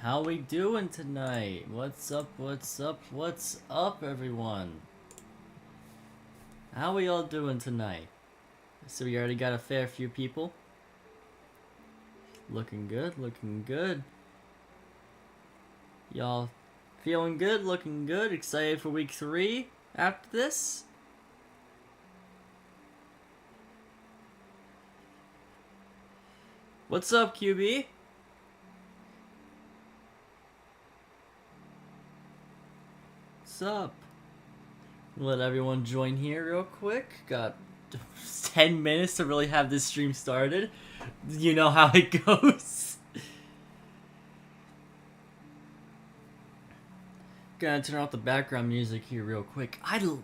How we doing tonight? What's up, what's up, what's up, everyone? How we all doing tonight? So we already got a fair few people. Looking good, looking good. Y'all feeling good, looking good, excited for week 3 after this? What's up, QB? What's up? Let everyone join here real quick. Got 10 minutes to really have this stream started. You know how it goes. Gonna turn off the background music here real quick. I'm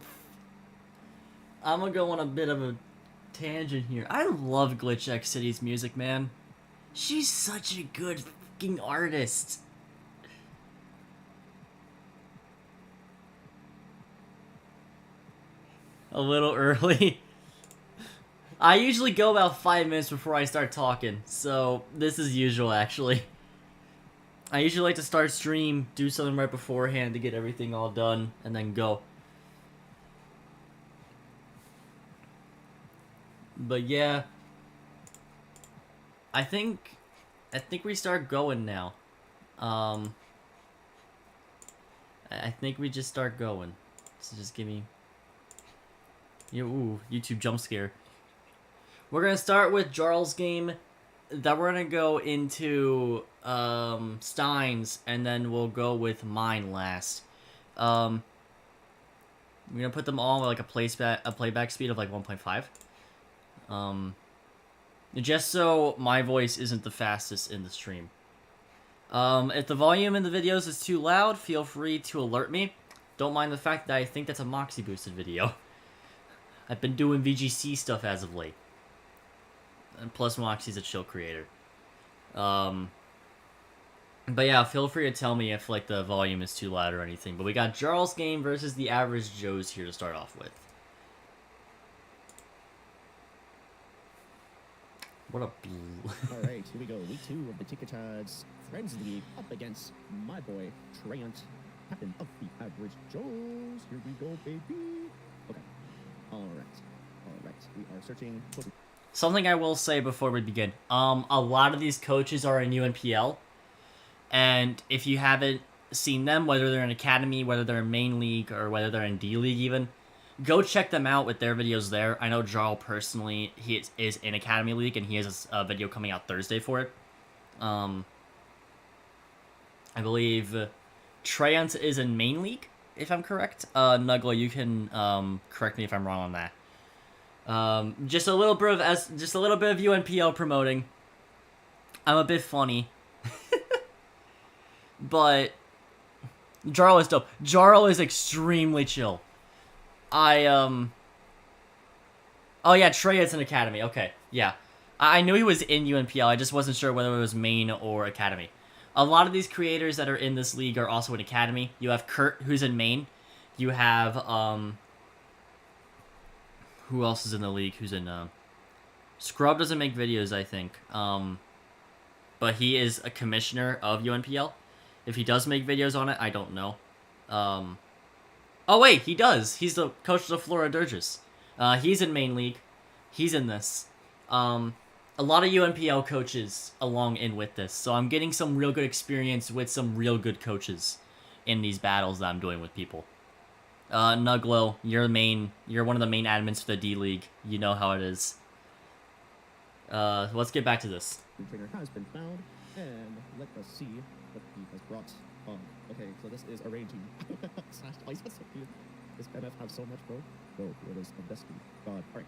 gonna go on a bit of a tangent here. I love Glitch X City's music, man. She's such a good fucking artist. A little early. I usually go about 5 minutes before I start talking, so this is usual actually. I usually like to start stream, do something right beforehand to get everything all done, and then go. But yeah, I think we start going now. I think we just start going. So just give me. Ooh, YouTube jump scare. We're gonna start with Jarl's game. Then we're gonna go into Stein's, and then we'll go with mine last. We're gonna put them all at like a playback speed of like 1.5. Just so my voice isn't the fastest in the stream. If the volume in the videos is too loud, feel free to alert me. Don't mind the fact that I think that's a Moxie boosted video. I've been doing VGC stuff as of late. And plus Moxie's a chill creator. But yeah, feel free to tell me if like the volume is too loud or anything. But we got Jarl's game versus the average Joes here to start off with. What a Alright, here we go. Week 2 of the Ticketad's Friends League up against my boy, Treyant, captain of the average Joes. Here we go, baby. Okay. Alright. We are searching for... Something I will say before we begin. A lot of these coaches are in UNPL. And if you haven't seen them, whether they're in Academy, whether they're in Main League, or whether they're in D-League even, go check them out with their videos there. I know Jarl personally, he is in Academy League, and he has a video coming out Thursday for it. I believe Treyant is in Main League, if I'm correct. Nugla, you can correct me if I'm wrong on that. Just a little bit of UNPL promoting. I'm a bit funny. But Jarl is dope. Jarl is extremely chill. Oh yeah, Treyant's an Academy. Okay, yeah. I knew he was in UNPL. I just wasn't sure whether it was main or Academy. A lot of these creators that are in this league are also in Academy. You have Kurt, who's in main. You have, who else is in the league? Who's in, Scrub doesn't make videos, I think. But he is a commissioner of UNPL. If he does make videos on it, I don't know. Oh wait, he does. He's the coach of the Flora Dirges. He's in main league. He's in this. A lot of UNPL coaches along in with this. So I'm getting some real good experience with some real good coaches in these battles that I'm doing with people. Nuglo, you're one of the main admins for the D League. You know how it is. Let's get back to this. The trainer has been found, and let us see what he has brought. Okay, so this is arranging slash twice. This MF has so much, bro. It is a destiny. God. Alright,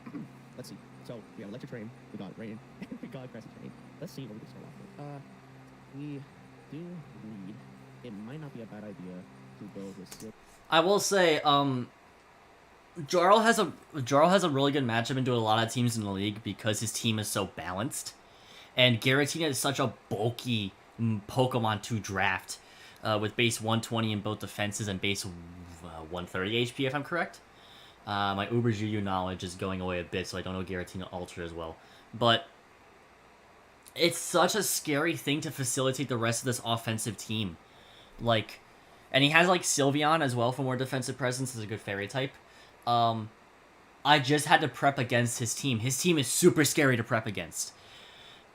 let's see. So, we have Electric Train, we got Rain, we got Grassy Train. Let's see what we can start off with. We do need... It might not be a bad idea to go with... I will say, Jarl has a really good matchup into a lot of teams in the league because his team is so balanced. And Giratina is such a bulky Pokemon to draft. With base 120 in both defenses and base 130 HP, if I'm correct. My Uber Juju knowledge is going away a bit, so I don't know Giratina Ultra as well. But it's such a scary thing to facilitate the rest of this offensive team. Like, and he has like Sylveon as well for more defensive presence as a good fairy type. I just had to prep against his team. His team is super scary to prep against.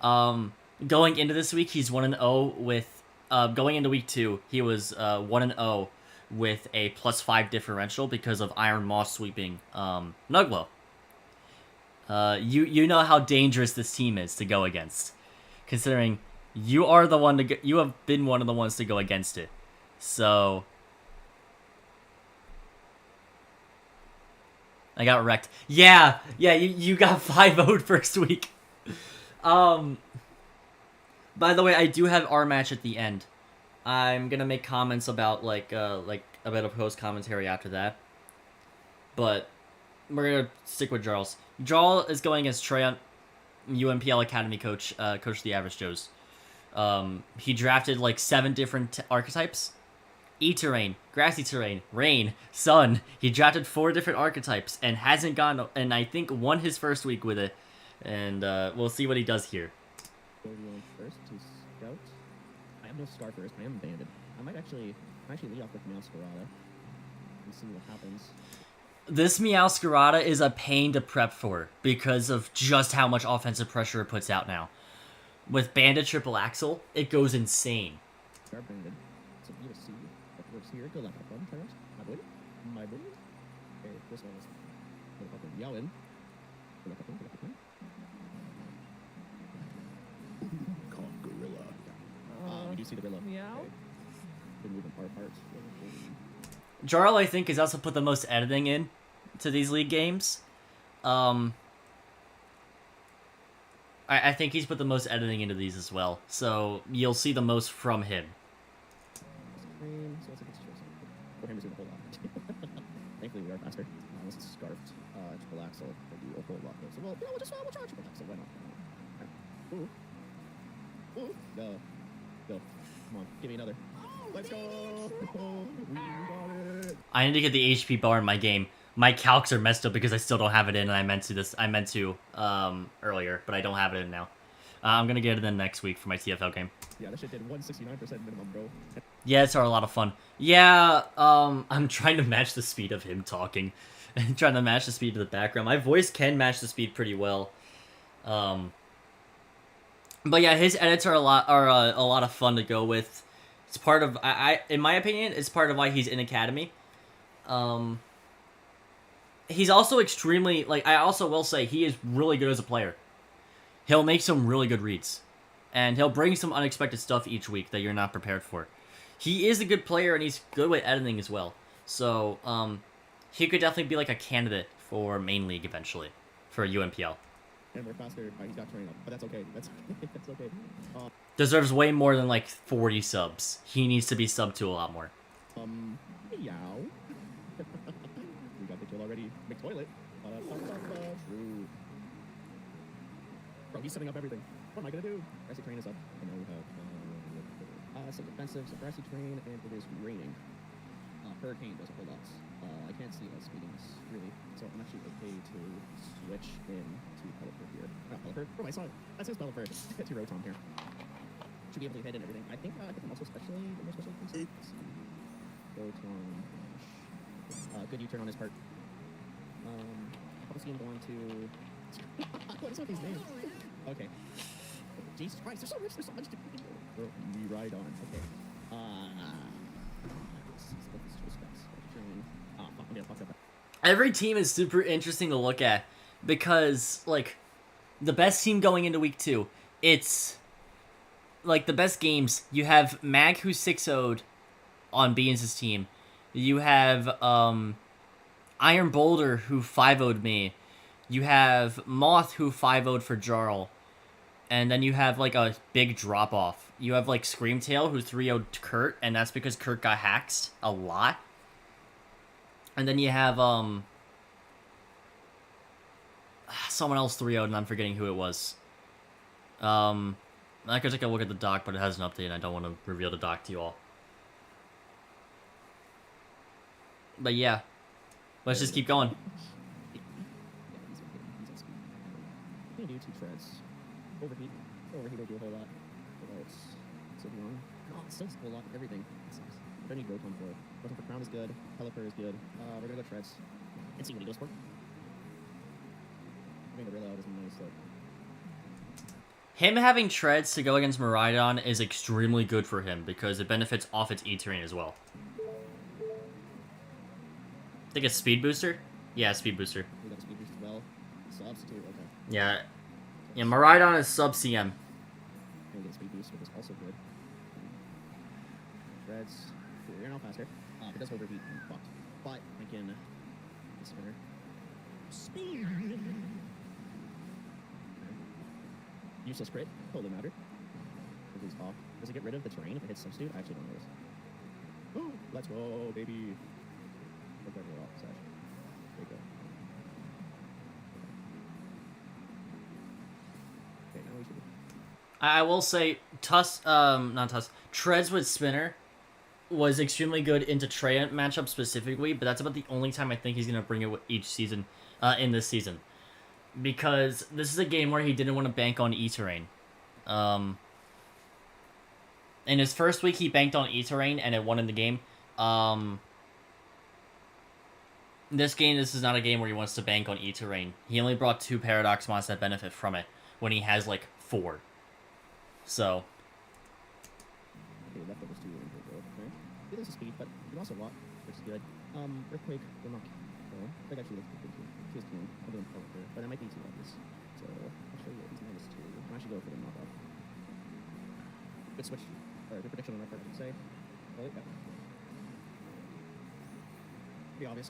Going into this week, he's 1-0 with. Going into week 2, he was 1-0 with a +5 differential because of Iron Moss sweeping Nuglo. You know how dangerous this team is to go against, considering you are the one to you have been one of the ones to go against it. So I got wrecked. Yeah, you got 5-0'd first week. By the way, I do have our match at the end. I'm gonna make comments about like a bit of post commentary after that. But we're gonna stick with Jarls. Jarl is going against Trey, UMPL Academy coach, Coach the Average Joes. He drafted like 7 different archetypes. E-terrain, grassy terrain, rain, sun. He drafted 4 different archetypes and hasn't gone, and I think won his first week with it. And we'll see what he does here. Going first to scout. I have no scar first. I am banded. I might actually lead off with Meowscarada and see what happens. This Meowscarada is a pain to prep for because of just how much offensive pressure it puts out now. With Banded Triple Axle, it goes insane. Scar banded. So you see what works here. Go left up one. Try it. My boy. Okay, this one is go up and Yowen. Go left up one. Go left up one. Calm gorilla. We do see the gorilla. Meow. Okay. Been moving far apart. Jarl, I think, has also put the most editing in to these league games. I think he's put the most editing into these as well, so you'll see the most from him. So it's a good situation. For him, doing a whole lot. Thankfully, we are faster. Unless it's scarfed, triple axle, we'll do a whole lot more. So we'll try triple axle. Why not? Ooh. Go. Come on, give me another. Let's go. We got it. I need to get the HP bar in my game. My calcs are messed up because I still don't have it in, and I meant to earlier, but I don't have it in now. I'm gonna get it in next week for my TFL game. Yeah, that shit did 169% minimum, bro. Yeah, it's a lot of fun. Yeah, I'm trying to match the speed of him talking. Trying to match the speed of the background. My voice can match the speed pretty well. But yeah, his edits are a lot of fun to go with. It's part of in my opinion, it's part of why he's in Academy. He's also extremely, like, I also will say, he is really good as a player. He'll make some really good reads. And he'll bring some unexpected stuff each week that you're not prepared for. He is a good player, and he's good with editing as well. So, he could definitely be, like, a candidate for main league eventually. For UMPL. And we're faster. He's got training up, but that's okay. That's okay. Deserves way more than, like, 40 subs. He needs to be subbed to a lot more. Meow. We got the kill already. McToilet. True. Bro, he's setting up everything. What am I gonna do? Grassy Train is up. And now we have some defensive, some Grassy Train, and it is raining. Hurricane does a whole lot. I can't see us beating this, really. So I'm actually okay to switch in to Pelipper here. Not Pelipper. Oh, I saw it. That says Pelipper. To Rotom here. Should be able to hit and everything. I think I'm also specially the most special things. Rotom. Good U-turn on his part. Obviously I'm going to... What is with these names? Okay. Jesus Christ, there's so much to... We ride on. Okay. Every team is super interesting to look at because, like, the best team going into week 2, it's, like, the best games. You have Mag, who's 6-0'd on Beans' team. You have, Iron Boulder, who 5-0'd me. You have Moth, who 5-0'd for Jarl. And then you have, like, a big drop-off. You have, like, Screamtail, who 3-0'd Kurt, and that's because Kurt got hacked a lot. And then you have, someone else 3-0'd, and I'm forgetting who it was. I could take a look at the doc, but it has an update, and I don't want to reveal the doc to you all. But yeah. Let's just keep going. He's do 2 treads. Overheat. Overheat will do a whole lot. Although it's so long. No, it still does a whole lot of everything. It sucks. But I need Rotom for it. Rotom for Crown is good. Pelipper is good. We're gonna go Treads. And see what he goes for. I think the real out is nice, like. Him having Treads to go against Miraidon is extremely good for him because it benefits off its E-Terrain as well. I think it's Speed Booster? Yeah, Speed Booster. We got a Speed Boost as well. Substitute, okay. Yeah. Yeah, Miraidon is sub CM. And get Speed Boost, which is also good. Treads. You're now faster. It does overheat and fucked. But I can. Spinner. Speed! Useless crit. Totally matter. Does it get rid of the terrain if it hits substitute? I actually don't know this. Ooh, let's go, baby. Look like we're off, Sash. There you go. Okay, now we should. I will say, Treads with Spinner was extremely good into Treant matchup specifically, but that's about the only time I think he's going to bring it each season, in this season. Because this is a game where he didn't want to bank on E-Terrain. In his first week, he banked on E-Terrain, and it won in the game. This is not a game where he wants to bank on E-Terrain. He only brought 2 Paradox Mons that benefit from it, when he has, like, 4. So... Okay, leftovers 2 really good, okay. It is a speed, but you also lot, which is good. Earthquake will not kill. Like, actually, that's good too. She is clean. I'll do him Pelipper, but I might be too obvious. So, I'll show you he's -2. I'm actually go for the knockoff. Good switch. Or good prediction on my part, I should say. Oh, yeah. Pretty obvious.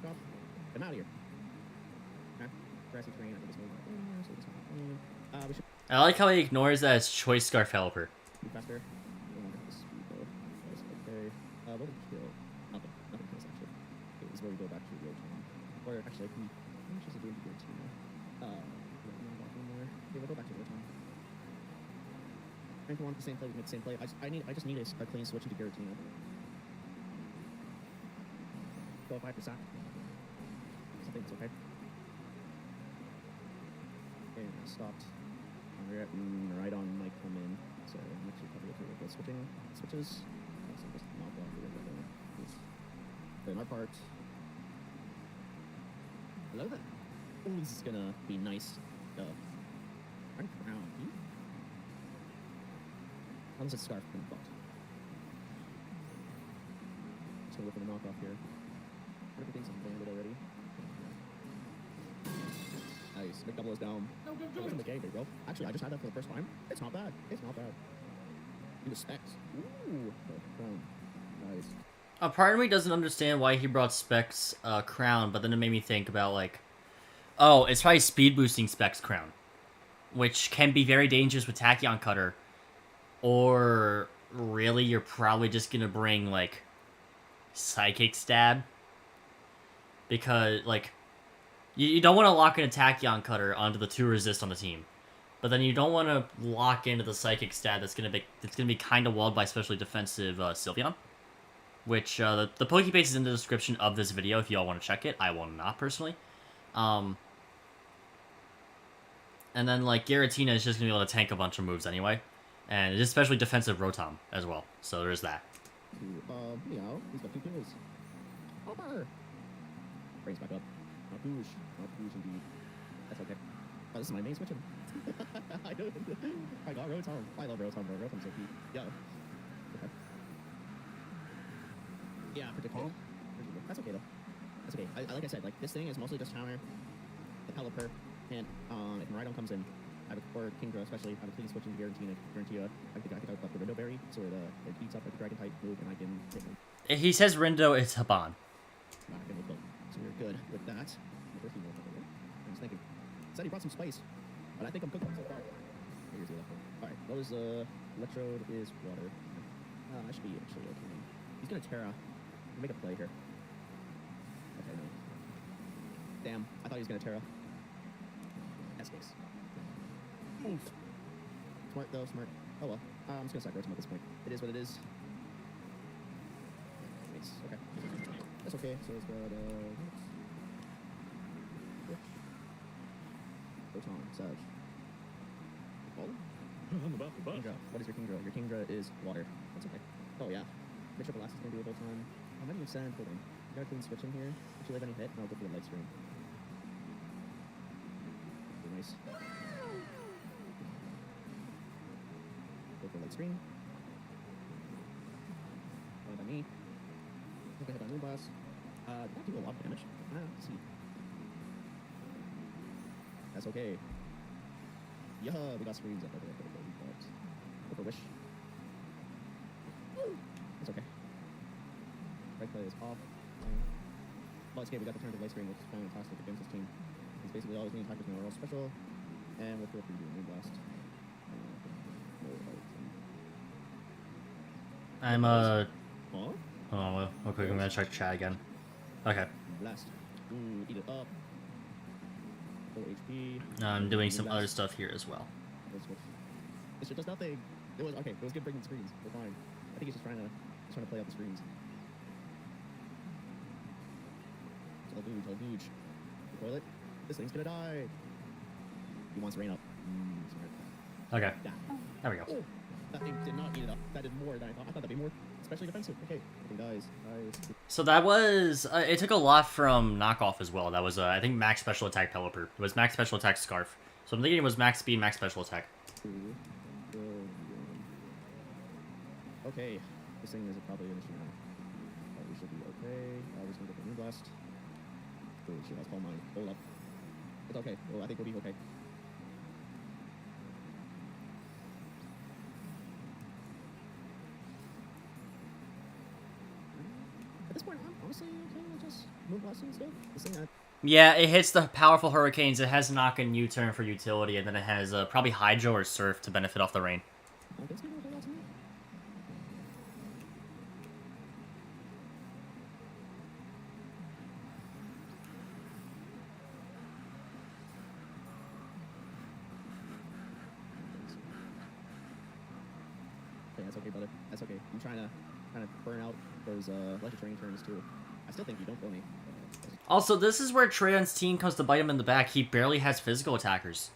Knockoff. Get out of here. Okay. Grassy terrain, I think it's moving right there, so it's not clean. We should I like how he ignores that as Choice Scarf Helper. be faster. We don't get the speed though. That's okay. What would kill? Nothing. Nothing kills actually. Okay, this is where we go back to Rotom. Or actually, how much does it do to Giratina? Okay, we'll go back to Rotom. If you want the same play, we make the same play. I just need a clean switch into Giratina. Go 5%. Something that's okay. Okay, I stopped. Miraidon might come in, so I'm actually probably okay with switching. Switches. So just knock off the other thing. Okay, my part. I love that. Oh, this is gonna be nice. I'm Crown. Unless it's Scarf and Butt. Just gonna go for the knockoff here. What if he thinks I'm playing it already? Nice. Big double is down. No, good, good. The game, there you go. Actually, I just had that for the first time. It's not bad. It's not bad. Do the specs. Ooh. Crown. Nice. A part of me doesn't understand why he brought Specs Crown, but then it made me think about, like, oh, it's probably speed boosting Specs Crown, which can be very dangerous with Tachyon Cutter, or really you're probably just gonna bring, like, Psychic Stab, because, like, you don't want to lock in a Tachyon Cutter onto the 2 resist on the team, but then you don't want to lock into the Psychic Stab that's gonna be kind of walled by especially defensive Sylveon. Which, the Pokebase is in the description of this video if y'all want to check it. I will not, personally. And then, like, Giratina is just going to be able to tank a bunch of moves anyway. And it's especially defensive Rotom as well. So there's that. Meow. He's got 2 kills. Homer! Brings back up. Not Boosh. Not Boosh indeed. That's okay. Oh, this is my main switching. I got Rotom. I love Rotom, bro. Rotom's so cute. Yo. Okay. Yeah, predictable. That's okay though. That's okay. Like I said, like this thing is mostly just counter the Pelipper, and if Miraidon comes in, or Kingdra especially, I would please switch into Giratina. I think I would put the Rindo Berry so it eats up like the Dragon type move, and I can hit him. He says Rindo, it's Haban. So we're good with that. I'm just thinking. Said he brought some spice, but I think I'm cooking so far. Here's the left one. All right, what is Electrode is water. I should be actually okay. He's gonna Terra. Make a play here. Okay, no. Damn, I thought he was gonna Terra. That's nice. Oof. Smart though, smart. Oh well. I'm just gonna start Rotom at this point. It is what it is. Nice. Okay. That's okay. So it's got Rotom, Sag. Well, I'm about to bust. Kingdra. What is your Kingdra? Your Kingdra is water. That's okay. Oh, yeah. Make sure the last is going to be the whole time. I might even send. Hold on. You got a clean switch in here. If you leave any hit, and I'll go for the light screen. Be nice. Go for light screen. By me. Okay, hit on Moonblast. Did that do a lot of damage? Let's see. That's okay. Yeah, we got screens up. Okay. Go for Wish. It's okay. Right play is off. Well, it's okay. We got the turn to light screen, which is fantastic against this team. It's basically always me attackers now are all special. And we'll feel free to do a Moonblast. I'm Huh? Oh, well, okay, I'm gonna check chat again. Okay. Blast. Ooh, eat it up. Full HP. I'm doing some other stuff here as well. This shit does nothing. It was okay. It was good breaking screens. We're fine. I think he's just trying to play out the screens. It's all huge. The toilet. This thing's gonna die. He wants rain up. Smart. Okay. Yeah. There we go. Oh, that thing did not eat it up. That did more than I thought. I thought that'd be more, especially defensive. Okay. He dies. So that was it took a lot from knockoff as well. That was I think max special attack Pelipper. It was max special attack Scarf. So I'm thinking it was max speed, max special attack. Okay, this thing is probably an issue now. But we should be okay. We're just gonna get the Moonblast. Oh shit, that's Call Mine. Hold up. It's okay. Oh, I think we'll be okay. At this point, I'm honestly okay with just Moonblasting stuff. This thing, Yeah, it hits the powerful hurricanes. It has knock and U-turn for utility, and then it has probably Hydro or Surf to benefit off the rain. I think it's gonna be okay to me. Okay, that's okay, brother. That's okay. I'm trying to burn out those electric terrain turns too. I still think you don't kill me. Also, this is where Treyon's team comes to bite him in the back. He barely has physical attackers.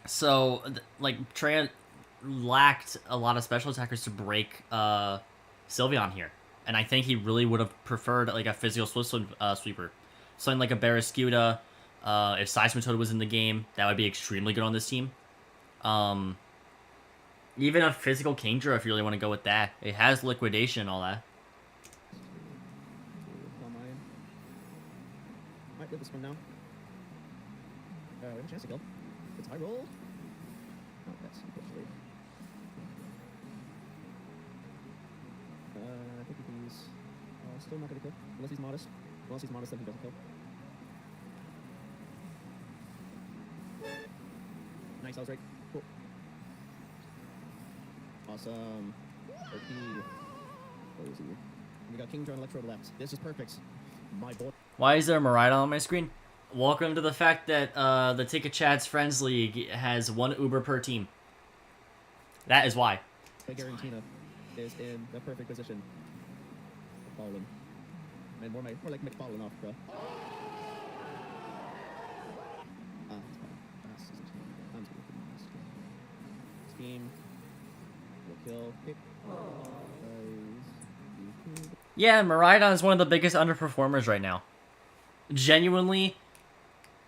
So, like, Treyon lacked a lot of special attackers to break Sylveon here. And I think he really would have preferred, like, a physical sweeper. Something like a Barraskewda. If Seismitoad was in the game, that would be extremely good on this team. Even a physical Kingdra, if you really want to go with that. It has liquidation and all that. Might get this one now. We have a chance to kill. It's high roll. Oh, that's unfortunately. I think he's still not gonna kill. Unless he's modest. Unless he's modest, then he doesn't kill. Nice, I was right. Cool. Awesome. OP. Cozy. We got Kingdra and Electrode left. This is perfect. My boy. Why is there a Marida on my screen? Welcome to the fact that the Ticket Chad's Friends League has 1 Uber per team. That is why. Garantina is in the perfect position. Fallen. And more like McFallen off, bro. It's fine. I'm just gonna Scheme. Will kill. Pick. Yeah, Miraidon is one of the biggest underperformers right now. Genuinely.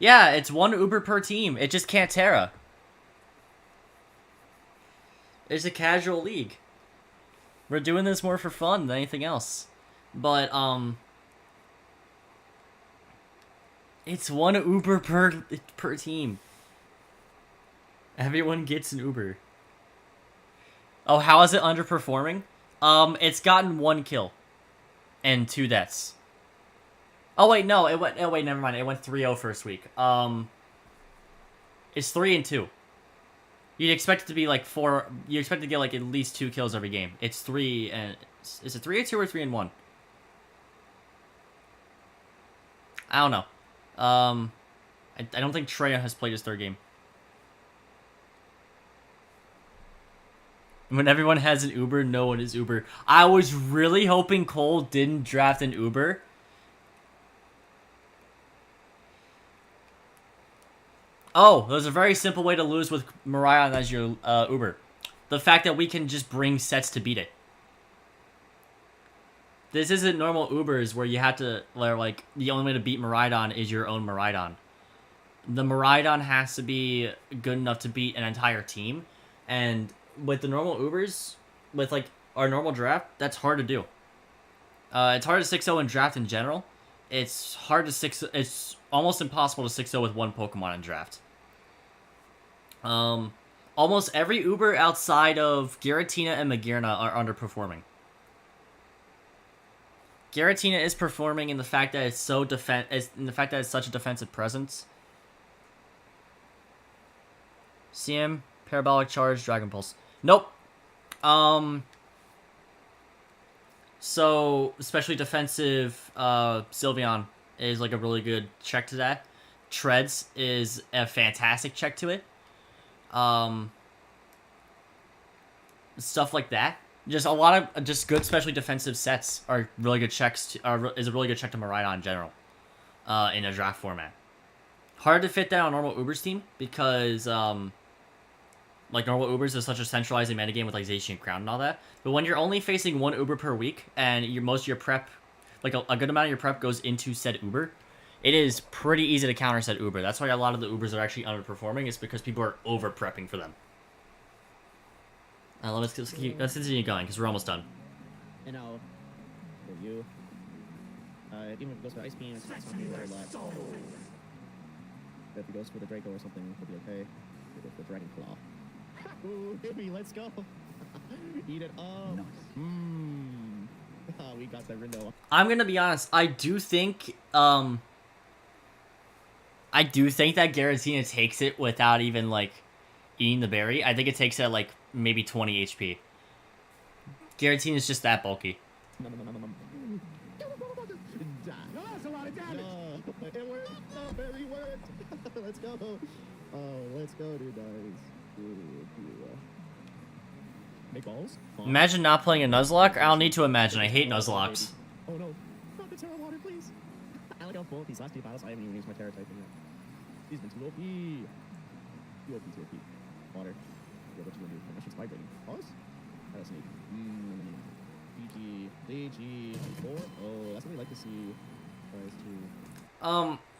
Yeah, it's 1 Uber per team. It just can't Terra. It's a casual league. We're doing this more for fun than anything else. But, it's 1 Uber per team. Everyone gets an Uber. Oh, how is it underperforming? It's gotten 1 kill. And 2 deaths. Oh wait, no, it went. Oh wait, never mind. It went 3-0 first week. It's 3-2. You'd expect it to be like 4. You expect to get like at least 2 kills every game. It's 3 and is it 3-2 or 3-1? I don't know. I don't think Treya has played his 3rd game. When everyone has an Uber, no one is Uber. I was really hoping Cole didn't draft an Uber. Oh, there's a very simple way to lose with Marion as your Uber. The fact that we can just bring sets to beat it. This isn't normal Ubers where you have to, where like the only way to beat Maridon is your own Maridon. The Maridon has to be good enough to beat an entire team, and with the normal Ubers, with like our normal draft, that's hard to do. It's hard to 6-0 in draft in general. It's hard to 6. It's almost impossible to 6-0 with one Pokemon in draft. Almost every Uber outside of Giratina and Magearna are underperforming. Giratina is performing in the fact that it's so in the fact that it's such a defensive presence. CM, Parabolic Charge, Dragon Pulse. Nope. So, especially defensive Sylveon is like a really good check to that. Treads is a fantastic check to it. Stuff like that. Just a lot of just good, especially defensive sets are really good checks. Is a really good check to Maridon in general, in a draft format. Hard to fit that on normal Ubers team because like normal Ubers is such a centralizing metagame with like Zacian Crown and all that. But when you're only facing one Uber per week and most of your prep, like a good amount of your prep goes into said Uber, it is pretty easy to counter said Uber. That's why a lot of the Ubers are actually underperforming. Is because people are over prepping for them. Let's continue going because we're almost done. And now, for you, even if it goes for Ice Beam, it's not something very lot. If it goes for the Draco or something, it'll be okay. We'll go for Dragon Claw. Ooh, baby, let's go. Eat it up. Nice. We got that Rindo. I'm gonna be honest. I do think that Giratina takes it without even like eating the berry. I think it takes it at like maybe 20 HP. Giratina is just that bulky. No, that's a lot of damage. It worked. The berry worked. Let's go. Oh, let's go, dude. Nice. Make balls? Imagine not playing a Nuzlocke. I don't need to imagine. I hate Nuzlocks. Oh no. Not the Terra Water, please. I like how full these last two battles. I haven't even used my Terra type in yet. He's been too OP. Too OP. Water. Yeah, what you gonna do? My shit's vibrating. Pause? That's neat. DG. 4. Oh, that's what we like to see.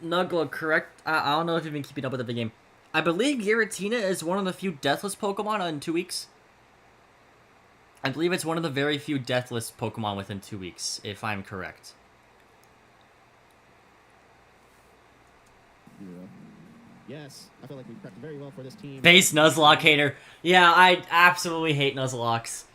Nugla, correct? I don't know if you've been keeping up with the game. I believe Giratina is one of the few deathless Pokemon in 2 weeks. I believe it's one of the very few deathless Pokemon within 2 weeks, if I'm correct. Yeah. Yes, I feel like we prepped very well for this team. Base Nuzlocke hater. Yeah, I absolutely hate Nuzlocks.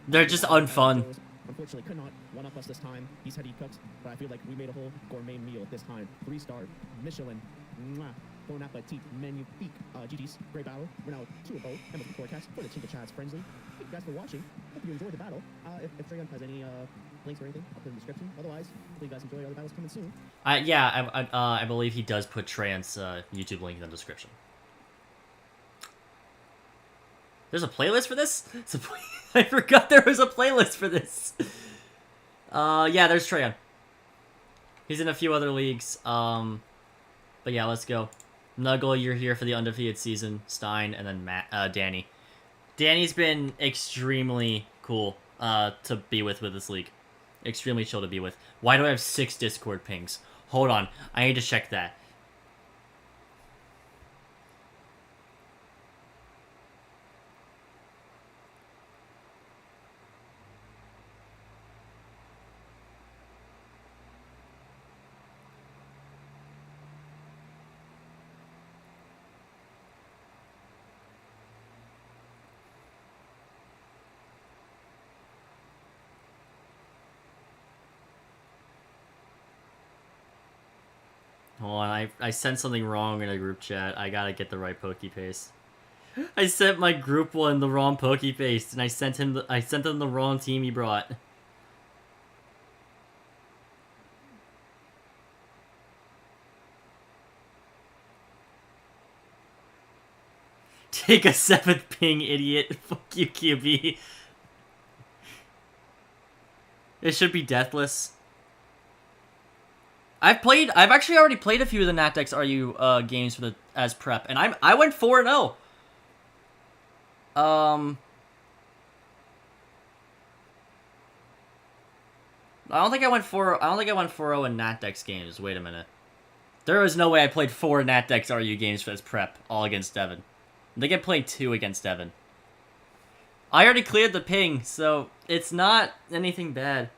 They're just unfun. Unfortunately, could not one-up us this time. He's had cooked, but I feel like we made a whole gourmet meal this time. 3-star, Michelin, mwah, bon appetit, magnifique. GG's, great battle. We're now 2-0, and with the forecast for the Chinka Chads Friendly. Thank you guys for watching. Hope you enjoyed the battle. If Dragon has any links or anything, I'll put in the description. Otherwise, hopefully you guys enjoy other battles coming soon. I believe he does put Trant's YouTube link in the description. There's a playlist for this? I forgot there was a playlist for this. Yeah, there's Treant. He's in a few other leagues. But yeah, let's go. Nuggle, you're here for the undefeated season. Stein, and then Danny. Danny's been extremely cool to be with this league. Extremely chill to be with. Why do I have 6 Discord pings? Hold on, I need to check that. Hold on, I sent something wrong in a group chat. I gotta get the right Pokepaste. I sent my group one the wrong Pokepaste, and I sent him the wrong team he brought. Take a 7th ping, idiot. Fuck you, QB. It should be deathless. I've actually already played a few of the NatDex RU games for the as prep, and I went 4-0. I don't think I went 4-0 in NatDex games. Wait a minute. There is no way I played 4 NatDex RU games for this prep, all against Devin. I think I played 2 against Devin. I already cleared the ping, so it's not anything bad.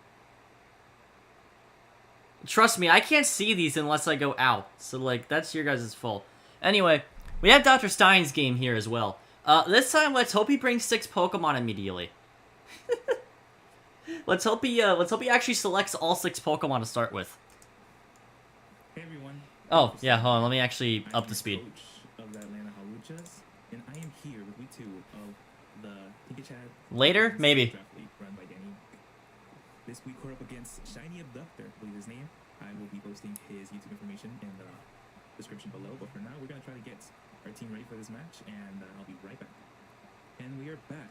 Trust me, I can't see these unless I go out. So, like, that's your guys' fault. Anyway, we have Dr. Stein's game here as well. This time, let's hope he brings 6 Pokemon immediately. Let's hope he actually selects all 6 Pokemon to start with. Hey everyone. Oh, yeah, hold on, let me actually I'm up the speed. Coach of the Atlanta Haluchas, and I am here with week 2 of the Tinkachat Later? Maybe. Draft League run by Danny. This week we're up against Shiny Abductor, I believe his name. I will be posting his YouTube information in the description below, but for now we're gonna try to get our team ready for this match, and I'll be right back. And we are back.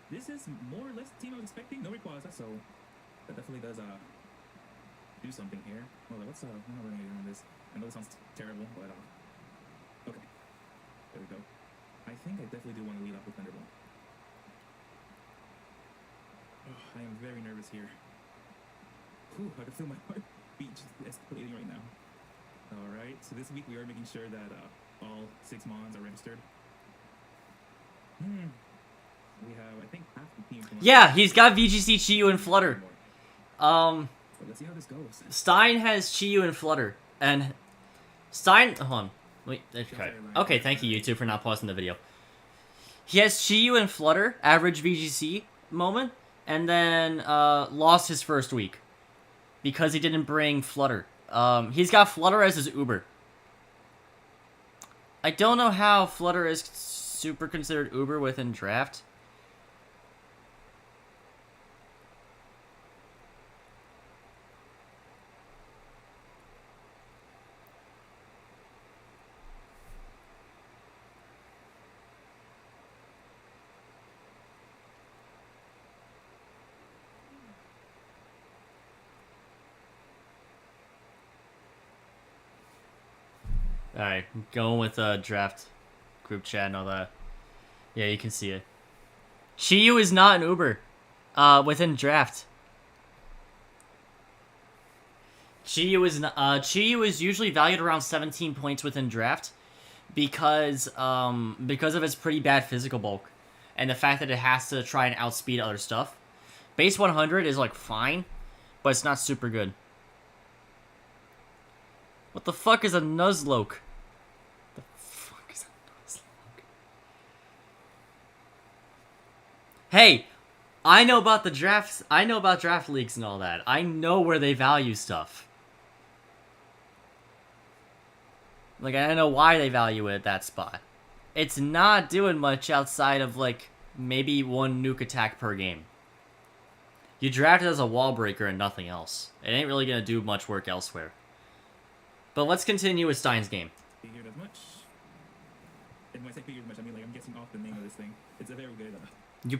This is more or less the team I was expecting. No Rayquaza, so that definitely does do something here. Hold on, what's what am I running on this? I know this sounds terrible, but okay. There we go. I think I definitely do want to lead off with Thunderbolt. Oh, I am very nervous here. Whew, I can feel my heartbeat just escalating right now. Alright, so this week we are making sure that all 6 Mons are registered. We have, I think, half the team. Yeah, he's got VGC, Chi-Yu, and Flutter. But let's see how this goes. Stein has Chi-Yu and Flutter. And Stein... Hold on. Wait, okay. Okay, thank you, YouTube, for not pausing the video. He has Chi-Yu and Flutter, average VGC moment, and then lost his first week. Because he didn't bring Flutter. He's got Flutter as his Uber. I don't know how Flutter is super considered Uber within draft. Alright, going with draft group chat and all that. Yeah, you can see it. Chi-Yu is not an Uber within draft. Chi-Yu is usually valued around 17 points within draft because of its pretty bad physical bulk and the fact that it has to try and outspeed other stuff. Base 100 is like fine, but it's not super good. What the fuck is a Nuzlocke? The fuck is a Nuzlocke? Hey, I know about the drafts. I know about draft leagues and all that. I know where they value stuff. Like, I know why they value it at that spot. It's not doing much outside of, like, maybe 1 nuke attack per game. You draft it as a wall breaker and nothing else. It ain't really gonna do much work elsewhere. But let's continue with Stein's game. Figured as much. And when I say figured as much, I mean, like, I'm guessing off the name of this thing. It's a very good... You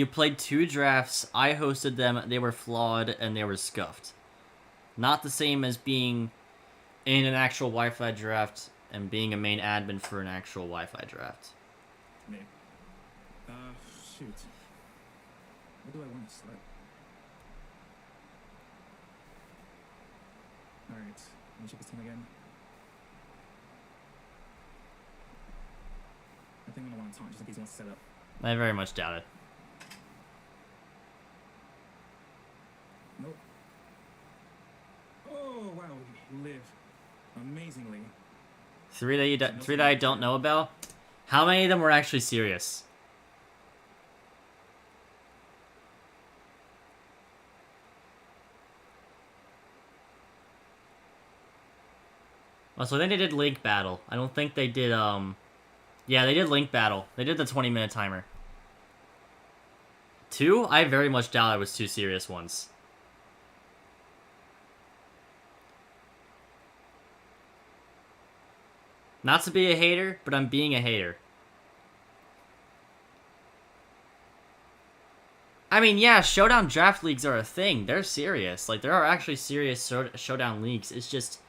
played 2 drafts, I hosted them, they were flawed, and they were scuffed. Not the same as being in an actual Wi-Fi draft and being a main admin for an actual Wi-Fi draft. Maybe. Shoot. Where do I want to start? Alright, let me check this team again. I think I'm gonna want to taunt just in case he wants to set up. I very much doubt it. Nope. Oh wow, we live amazingly. 3 that I don't know about. How many of them were actually serious? Oh, so then they did Link Battle. I don't think they did, yeah, they did Link Battle. They did the 20-minute timer. 2? I very much doubt it was 2 serious ones. Not to be a hater, but I'm being a hater. I mean, yeah, showdown draft leagues are a thing. They're serious. Like, there are actually serious showdown leagues. It's just,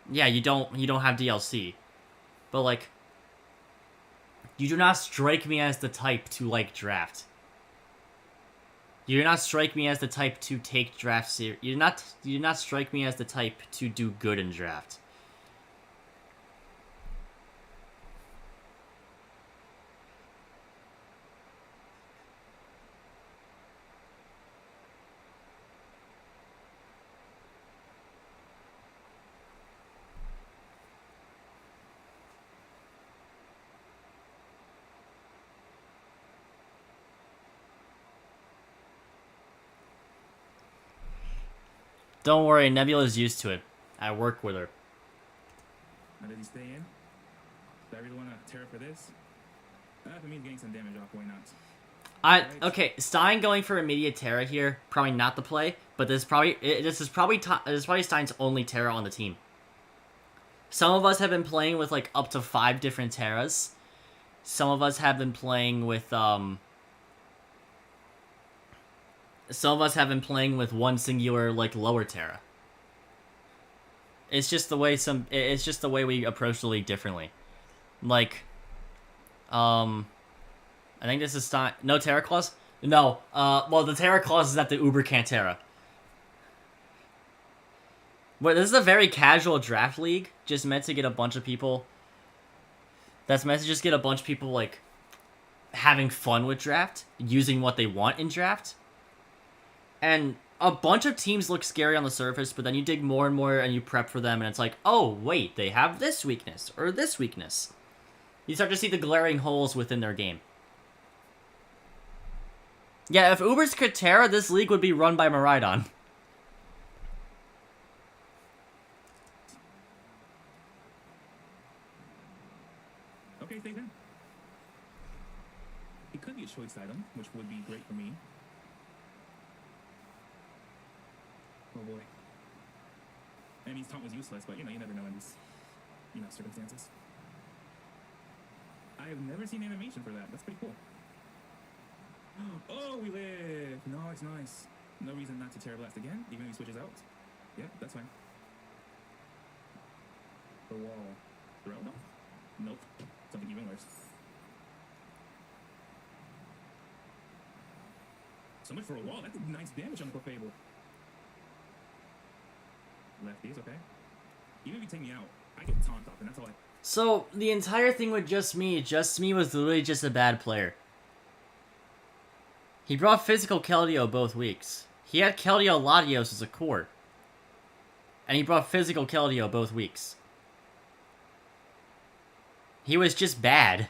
yeah, you don't have DLC, but like, you do not strike me as the type to like draft. You do not strike me as the type to take draft serious. You do not strike me as the type to do good in draft. Don't worry, Nebula's used to it. I work with her. Now, does he stay in? Do I really want to Terra for this? If it means getting some damage off, why not? Okay, Stein going for immediate Terra here, probably not the play, but this is probably Stein's only Terra on the team. Some of us have been playing with like up to 5 different Terras. Some of us have been playing with one singular like lower Terra. It's just the way we approach the league differently. Like, I think this is Stein. No Terra clause? No. Well, the Terra clause is that the Uber can't Terra. But this is a very casual draft league, just meant to get a bunch of people. That's meant to just get a bunch of people like having fun with draft, using what they want in draft. And a bunch of teams look scary on the surface, but then you dig more and more and you prep for them, and it's like, oh, wait, they have this weakness or this weakness. You start to see the glaring holes within their game. Yeah, if Ubers could Terra, this league would be run by Miraidon. Okay, stay then. It could be a choice item, which would be great for me. Oh boy. That means Taunt was useless, but you never know in these, circumstances. I have never seen animation for that. That's pretty cool. Oh, we live! Nice, nice. No reason not to Terra Blast again, even if he switches out. Yep, that's fine. The wall. Throw? No? Nope. Something even worse. So much for a wall. That did nice damage on the Clefable. Lefties, okay. Even if you take me out, I get taunt off, and that's all I... So, the entire thing with Just Me was literally just a bad player. He brought physical Keldeo both weeks. He had Keldeo Latios as a core. And he brought physical Keldeo both weeks. He was just bad.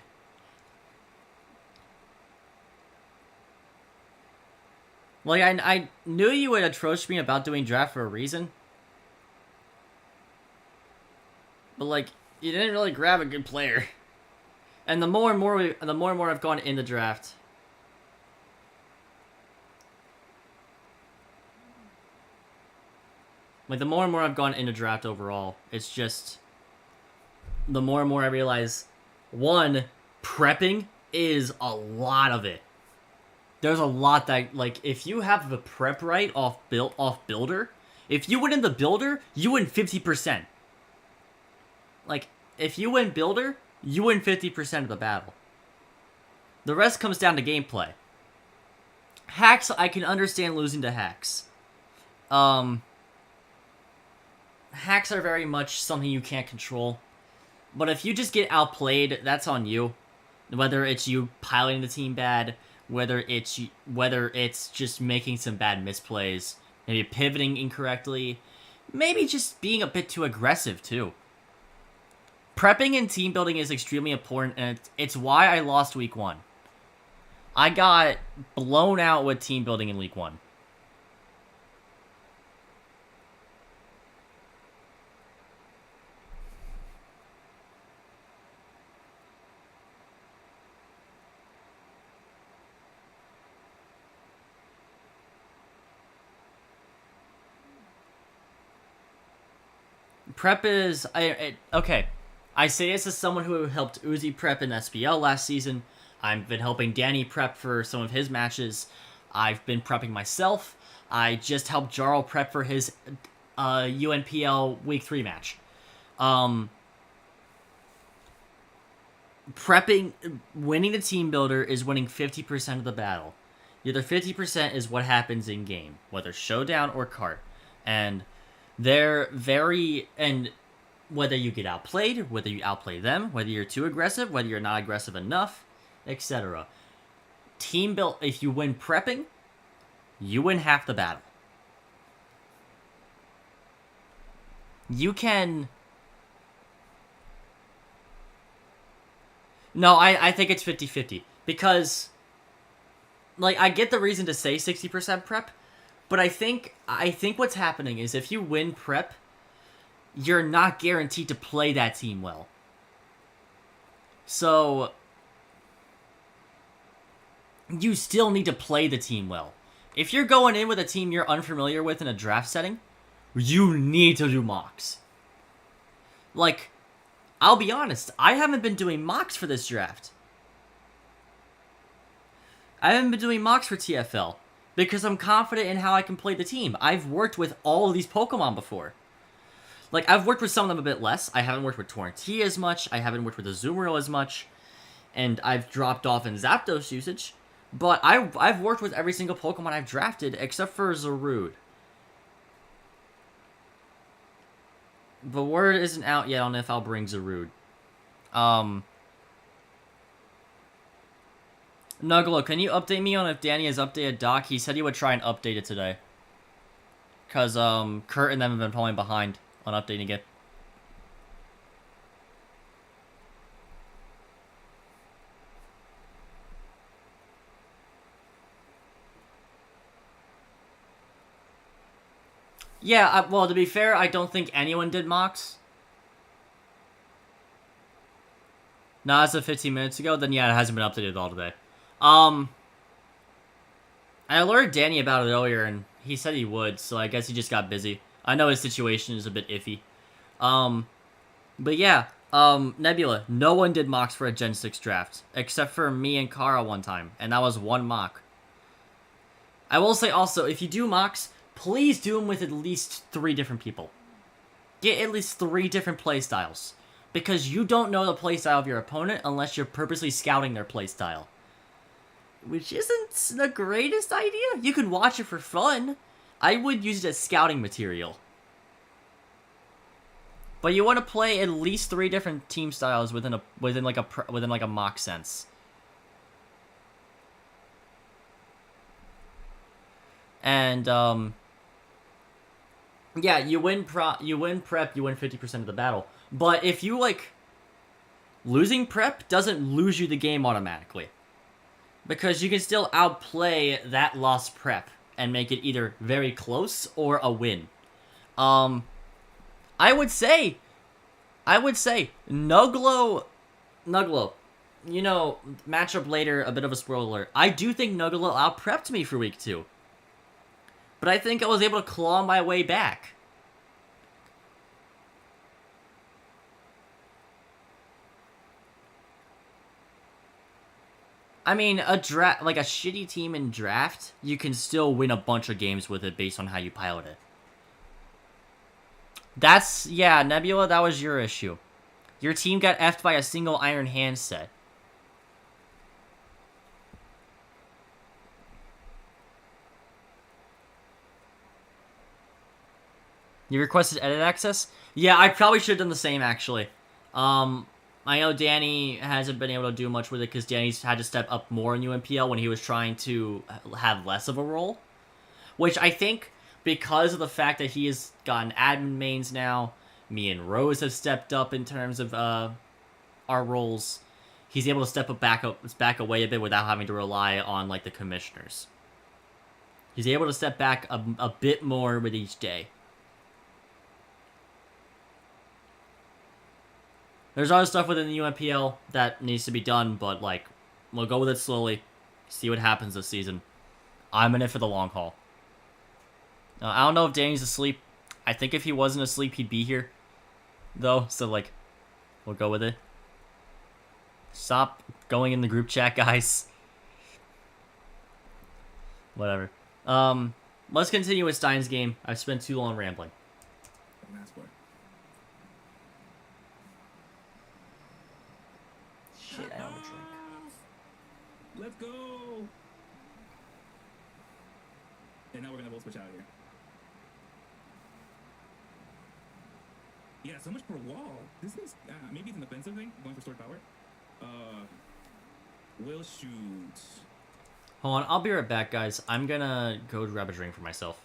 Like, I knew you would atrocious me about doing draft for a reason. But, like, you didn't really grab a good player. And the more and more I've gone in the draft... Like, the more and more I've gone into draft overall, it's just... The more and more I realize, one, prepping is a lot of it. There's a lot that, like, if you have the prep right off Builder, if you win in the Builder, you win 50%. Like, if you win Builder, you win 50% of the battle. The rest comes down to gameplay. Hacks, I can understand losing to hacks. Hacks are very much something you can't control. But if you just get outplayed, that's on you. Whether it's you piloting the team bad, whether it's just making some bad misplays, maybe pivoting incorrectly, maybe just being a bit too aggressive too. Prepping and team building is extremely important, and it's why I lost week 1. I got blown out with team building in week 1. Prep is... okay. I say this as someone who helped Uzi prep in SPL last season. I've been helping Danny prep for some of his matches. I've been prepping myself. I just helped Jarl prep for his UNPL Week 3 match. Winning the team builder is winning 50% of the battle. The other 50% is what happens in game, whether showdown or cart. And they're and whether you get outplayed, whether you outplay them, whether you're too aggressive, whether you're not aggressive enough, etc. Team build, if you win prepping, you win half the battle. You can... No, I think it's 50-50. Because, like, I get the reason to say 60% prep, but I think what's happening is if you win prep, you're not guaranteed to play that team well. So, you still need to play the team well. If you're going in with a team you're unfamiliar with in a draft setting, you need to do mocks. Like, I'll be honest, I haven't been doing mocks for this draft. I haven't been doing mocks for TFL because I'm confident in how I can play the team. I've worked with all of these Pokemon before. Like, I've worked with some of them a bit less. I haven't worked with Torrentier as much. I haven't worked with Azumarill as much. And I've dropped off in Zapdos usage. But I've worked with every single Pokemon I've drafted except for Zarude. But word isn't out yet on if I'll bring Zarude. Nuggalo, can you update me on if Danny has updated Doc? He said he would try and update it today. Because, Kurt and them have been falling behind on updating it. Yeah, well, to be fair, I don't think anyone did mocks. No, as of 15 minutes ago, then yeah, it hasn't been updated at all today. I alerted Danny about it earlier, and he said he would, so I guess he just got busy. I know his situation is a bit iffy. But yeah, Nebula, no one did mocks for a Gen 6 draft, except for me and Kara one time, and that was one mock. I will say also, if you do mocks, please do them with at least 3 different people. Get at least 3 different playstyles. Because you don't know the playstyle of your opponent unless you're purposely scouting their playstyle. Which isn't the greatest idea. You can watch it for fun. I would use it as scouting material. But you want to play at least 3 different team styles within like a mock sense. And yeah, you win prep, you win 50% of the battle. But if you, like, losing prep doesn't lose you the game automatically. Because you can still outplay that lost prep and make it either very close or a win. I would say, Nuglo, you know, matchup later, a bit of a spoiler alert. I do think Nuglo out-prepped me for week 2. But I think I was able to claw my way back. I mean, like a shitty team in draft, you can still win a bunch of games with it based on how you pilot it. Yeah, Nebula, that was your issue. Your team got effed by a single Iron Hand set. You requested edit access? Yeah, I probably should have done the same, actually. I know Danny hasn't been able to do much with it because Danny's had to step up more in UNPL when he was trying to have less of a role. Which I think, because of the fact that he has gotten admin mains now, me and Rose have stepped up in terms of our roles, he's able to step back away a bit without having to rely on, like, the commissioners. He's able to step back a bit more with each day. There's other stuff within the UNPL that needs to be done, but, like, we'll go with it slowly. See what happens this season. I'm in it for the long haul. I don't know if Danny's asleep. I think if he wasn't asleep, he'd be here. Though, so, like, we'll go with it. Stop going in the group chat, guys. Whatever. Let's continue with Stein's game. I've spent too long rambling. Last word. Shit, I don't have a drink. Let's go. And now we're gonna both switch out here. Yeah, so much per wall. This is maybe it's an offensive thing, going for stored power. Will shoot. Hold on, I'll be right back, guys. I'm gonna go grab a drink for myself.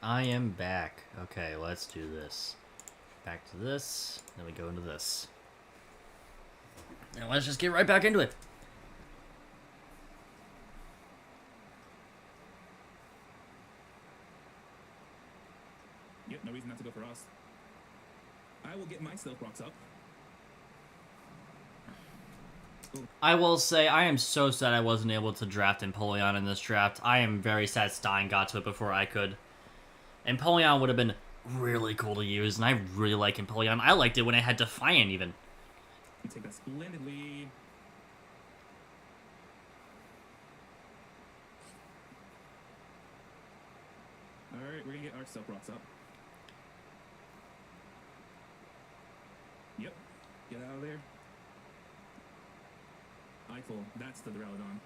I am back. Okay, let's do this. Back to this, then we go into this. And let's just get right back into it. Yep, no reason not to go for us. I will get my stealth rocks up. I will say, I am so sad I wasn't able to draft Empoleon in this draft. I am very sad Stein got to it before I could. Empoleon would have been really cool to use, and I really like Empoleon. I liked it when it had Defiant, even. You take that splendidly. Alright, we're gonna get our stealth rocks up. Yep, get out of there. Eiffel, that's the Duraludon.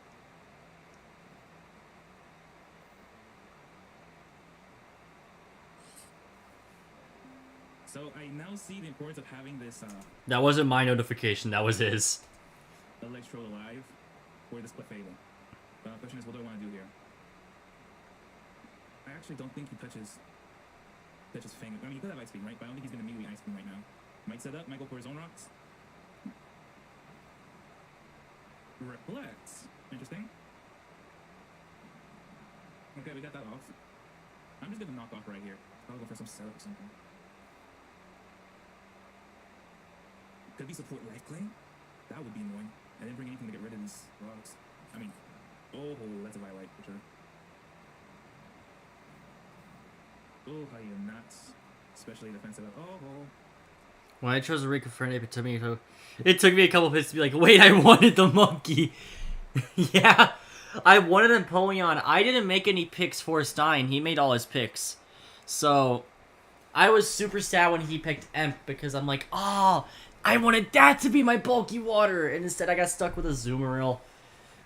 So I now see the importance of having this That wasn't my notification, that was his. Electrode alive for this Clefable. Question is, what do I want to do here? I actually don't think he touches Fang. I mean, he could have Ice Beam, right? But I don't think he's going to immediately Ice Beam right now. Might set up, might go for his own rocks. Reflect. Interesting. Okay, we got that off. I'm just going to knock off right here. I'll go for some setup or something. Could be support Life Claim? That would be annoying. I didn't bring anything to get rid of these rocks. I mean, oh, that's a Violet for sure. Oh, how you nuts. especially defensive. Oh, When I chose Rika for an ape, it took me a couple hits to be like, wait, I wanted the monkey. Yeah, I wanted Empoleon. I didn't make any picks for Stein. He made all his picks. So, I was super sad when he picked Emp because I'm like, oh, I wanted that to be my bulky water. And instead I got stuck with a Azumarill.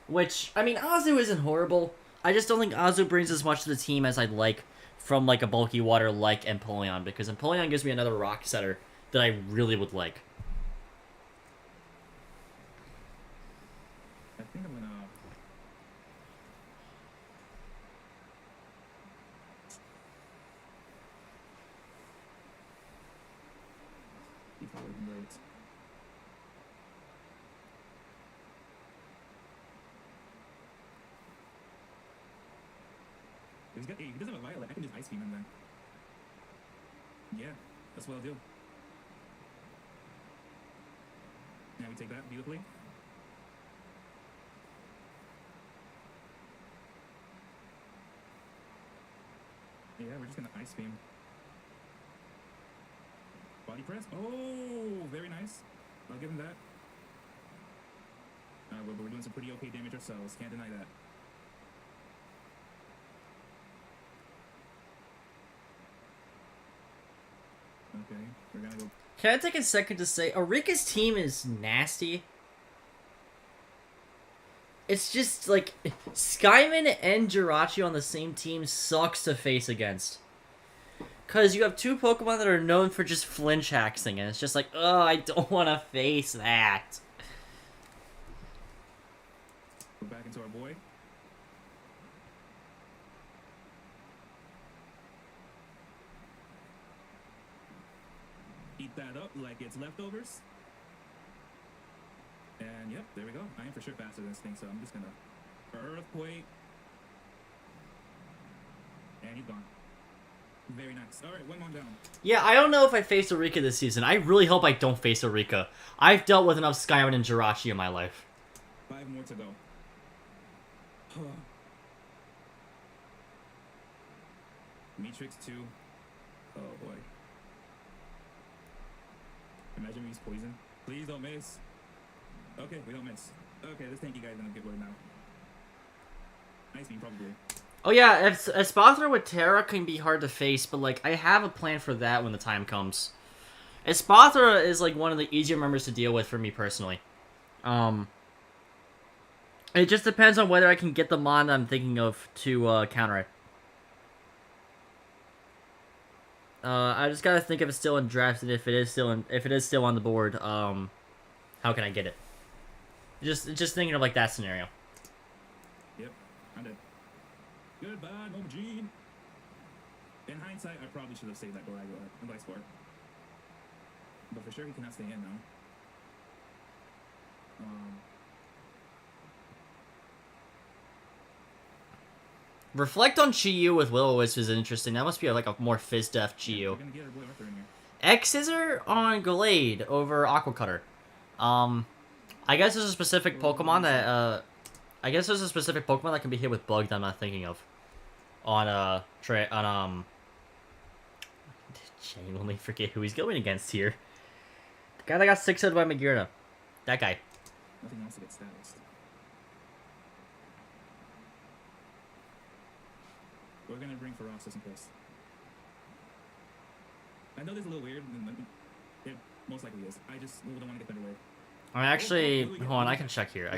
Which, I mean, Azu isn't horrible. I just don't think Azu brings as much to the team as I'd like from, like, a bulky water like Empoleon. Because Empoleon gives me another rock setter that I really would like. I think I'm gonna. Keep following right. He doesn't have a violet. I can just ice beam him then. Yeah, that's what I'll do. Now we take that beautifully. Yeah, we're just gonna ice beam. Body press. Oh, very nice. I'll give him that. But we're doing some pretty okay damage ourselves. Can't deny that. Okay, we're gonna go. Can I take a second to say, Arika's team is nasty. It's just, like, Skyman and Jirachi on the same team sucks to face against. Because you have two Pokemon that are known for just flinch hacking, and it's just like, oh, I don't want to face that. Go back into our boy. Eat that up like it's leftovers. And yep, there we go. I am for sure faster than this thing, so I'm just gonna Earthquake. And he's gone. Very nice. Alright, one more down. Yeah, I don't know if I face Arika this season. I really hope I don't face Arika. I've dealt with enough Skyrim and Jirachi in my life. 5 more to go. Matrix 2. Oh boy. Imagine we use poison. Please don't miss. Okay, we don't miss. Okay, this tanky guy's in a good word now. Ice beam, probably. Oh yeah, Espathra with Terra can be hard to face, but like I have a plan for that when the time comes. Espathra is like one of the easier members to deal with for me personally. It just depends on whether I can get the mon that I'm thinking of to counter it. I just gotta think if it's still in drafts and if it is still on the board. How can I get it? Just thinking of like that scenario. Yep, I'm dead. Goodbye, Momogene. In hindsight, I probably should have saved that Gorago and Vice Spark. But for sure, he cannot stay in now. Reflect on Chi-Yu with Will-O-Wisp is interesting. That must be like a more Fizz-Def Chi-Yu. We're gonna get our boy Arthur in here. X-Scissor on Glade over Aqua Cutter. I guess there's a specific Pokemon that, can be hit with Bug that I'm not thinking of. Genuinely forget who he's going against here. The guy that got 6-0'd by Magirna. That guy. Nothing else to get statused. We're gonna bring Ferox just in case. I know this is a little weird, and it most likely is. I just don't want to get Thunderwave. I actually, hold on, I can check here.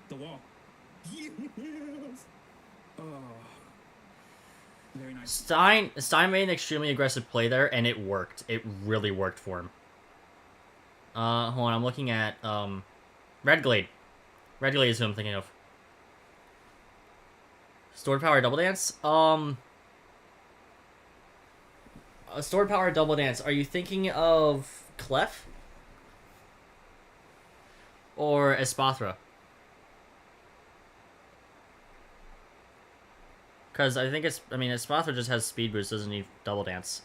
The wall. Yes! Oh. Very nice. Stein made an extremely aggressive play there, and it worked. It really worked for him. Hold on, I'm looking at, Red Glade. Red Glade is who I'm thinking of. Stored Power Double Dance? Stored Power Double Dance. Are you thinking of Clef? Or Espathra? Because I think Espathra just has Speed Boost, doesn't need Double Dance.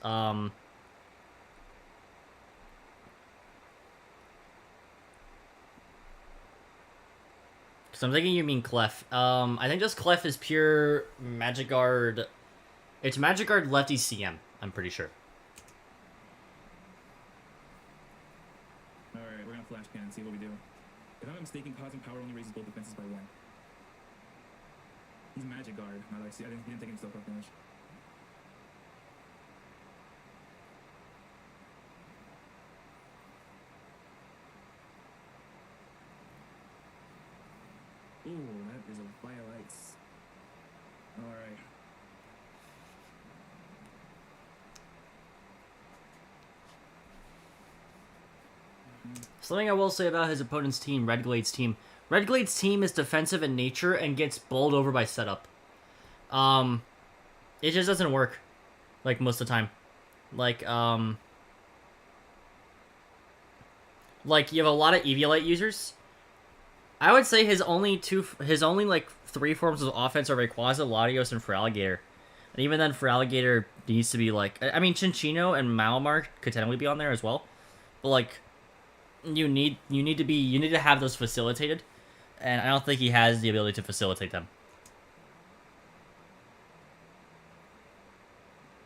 Because I'm thinking you mean Clef. I think just Clef is pure Magikarp. It's Magikarp Lefty CM, I'm pretty sure. mistaken, causing power only raises both defenses by 1. He's magic guard. Now that I see, he didn't take any stealth damage. Ooh, that is a Vile Ice. Alright. Something I will say about his opponent's team, Red Glade's team. Red Glade's team is defensive in nature and gets bowled over by setup. It just doesn't work, like, most of the time. Like, you have a lot of Eviolite users. I would say his only like 3 forms of offense are Rayquaza, Latios, and Feraligatr. And even then, Feraligatr needs to be like, I mean, Chinchino and Malamar could technically be on there as well, but like, you need to have those facilitated, and I don't think he has the ability to facilitate them.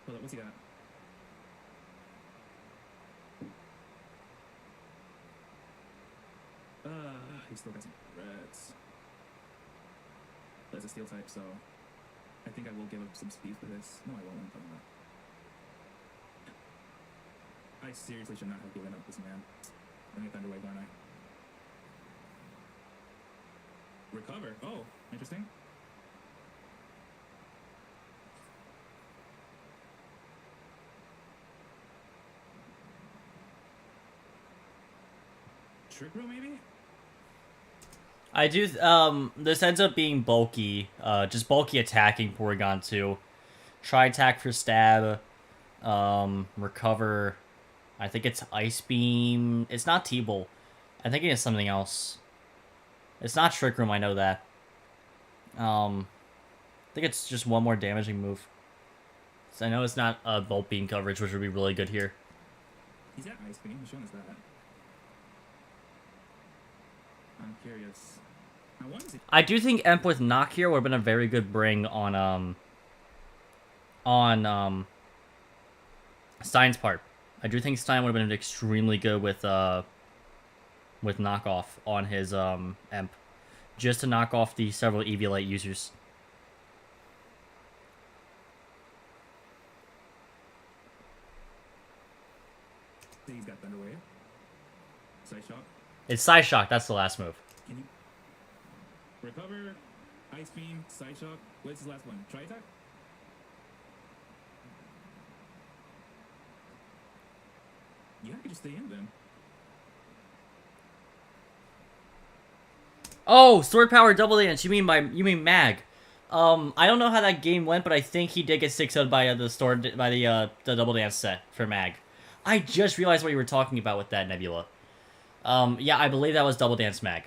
Hold up, what's he got? He still got some reds. That's a steel type, so I think I will give up some speed for this. No, I won't. I'm talking about. I seriously should not have given up this man. I'm gonna Thunderwave, aren't I? Recover. Oh, interesting. Trick Room, maybe? I do, this ends up being bulky, just bulky attacking Porygon 2. Try attack for stab, recover, I think it's Ice Beam, it's not T-Bolt, I think it's something else. It's not Trick Room, I know that. I think it's just one more damaging move. So I know it's not Bolt Beam coverage, which would be really good here. He's got Ice Beam, he's showing us that. I'm curious. Now, what is it? I do think Emp with Knock here would have been a very good bring on Stein's part. I do think Stein would have been extremely good with knockoff on his Emp, just to knock off the several Eviolite users. He's got Thunderwave. Side Shock. It's Side Shock, that's the last move. Can you recover? Ice Beam, Side Shock. What's his last one? Try Attack? Yeah, I could just stay in then. Oh, Sword Power Double Dance. You mean Mag? I don't know how that game went, but I think he did get 6-0'd by the Double Dance set for Mag. I just realized what you were talking about with that, Nebula. Yeah, I believe that was Double Dance Mag.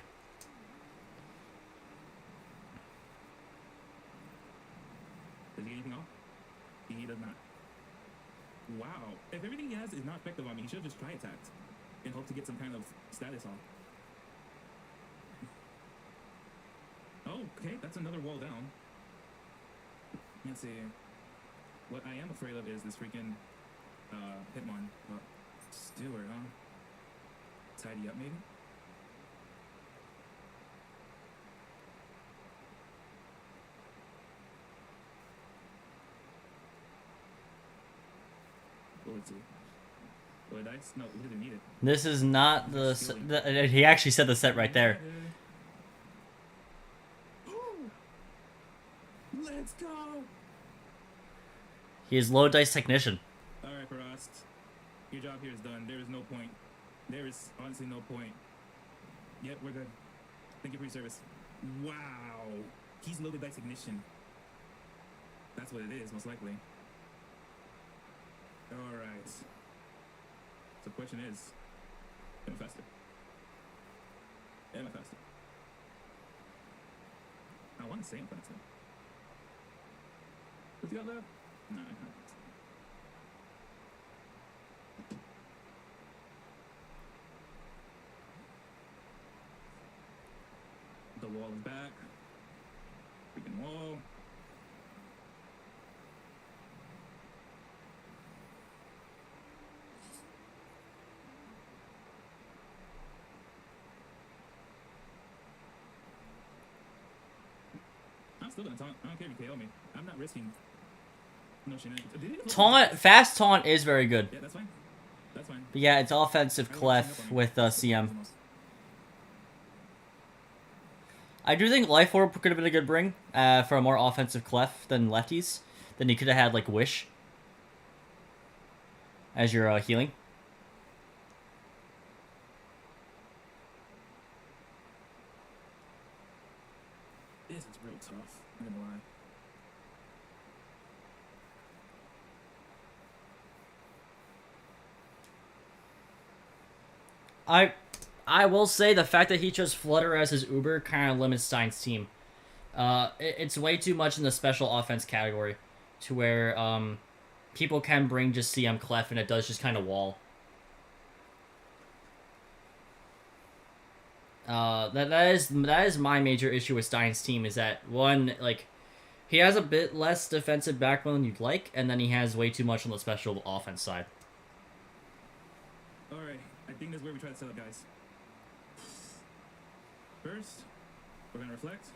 Does he get anything off? He does not. Wow. If everything he has is not effective on me, he should have just try attacked and hope to get some kind of status off. Okay, that's another wall down. Let's see. What I am afraid of is this freaking Hitmon. Stewart, huh? Tidy up, maybe? What would see? Will it dice? No, we didn't need it. This is not he actually said the set right there. Let's go! He is Low Dice Technician. Alright, Frost. Your job here is done. There is no point. There is honestly no point. Yep, we're good. Thank you for your service. Wow! He's Loaded Dice Ignition. That's what it is, most likely. Alright. So the question is, am I faster? Am I faster? I want to say I'm faster. What's he got left? No, I can't. The wall is back. Freaking wall. still gonna taunt. I don't care if you KO me. I'm not risking no shenanigans. Did he Taunt, fast taunt is very good. Yeah, that's fine. That's fine. But yeah, it's offensive I won't clef sneak up on with me. CM. I do think Life Orb could have been a good bring for a more offensive clef than lefties. Then you could have had like Wish as your healing. This is real tough. I'm gonna lie. I will say the fact that he chose Flutter as his Uber kind of limits Stein's team. It's way too much in the special offense category to where people can bring just CM Clef and it does just kind of wall. That is my major issue with Stein's team is that one, like, he has a bit less defensive backbone than you'd like, and then he has way too much on the special offense side. Alright, I think that's where we try to set up, guys. First, we're gonna reflect.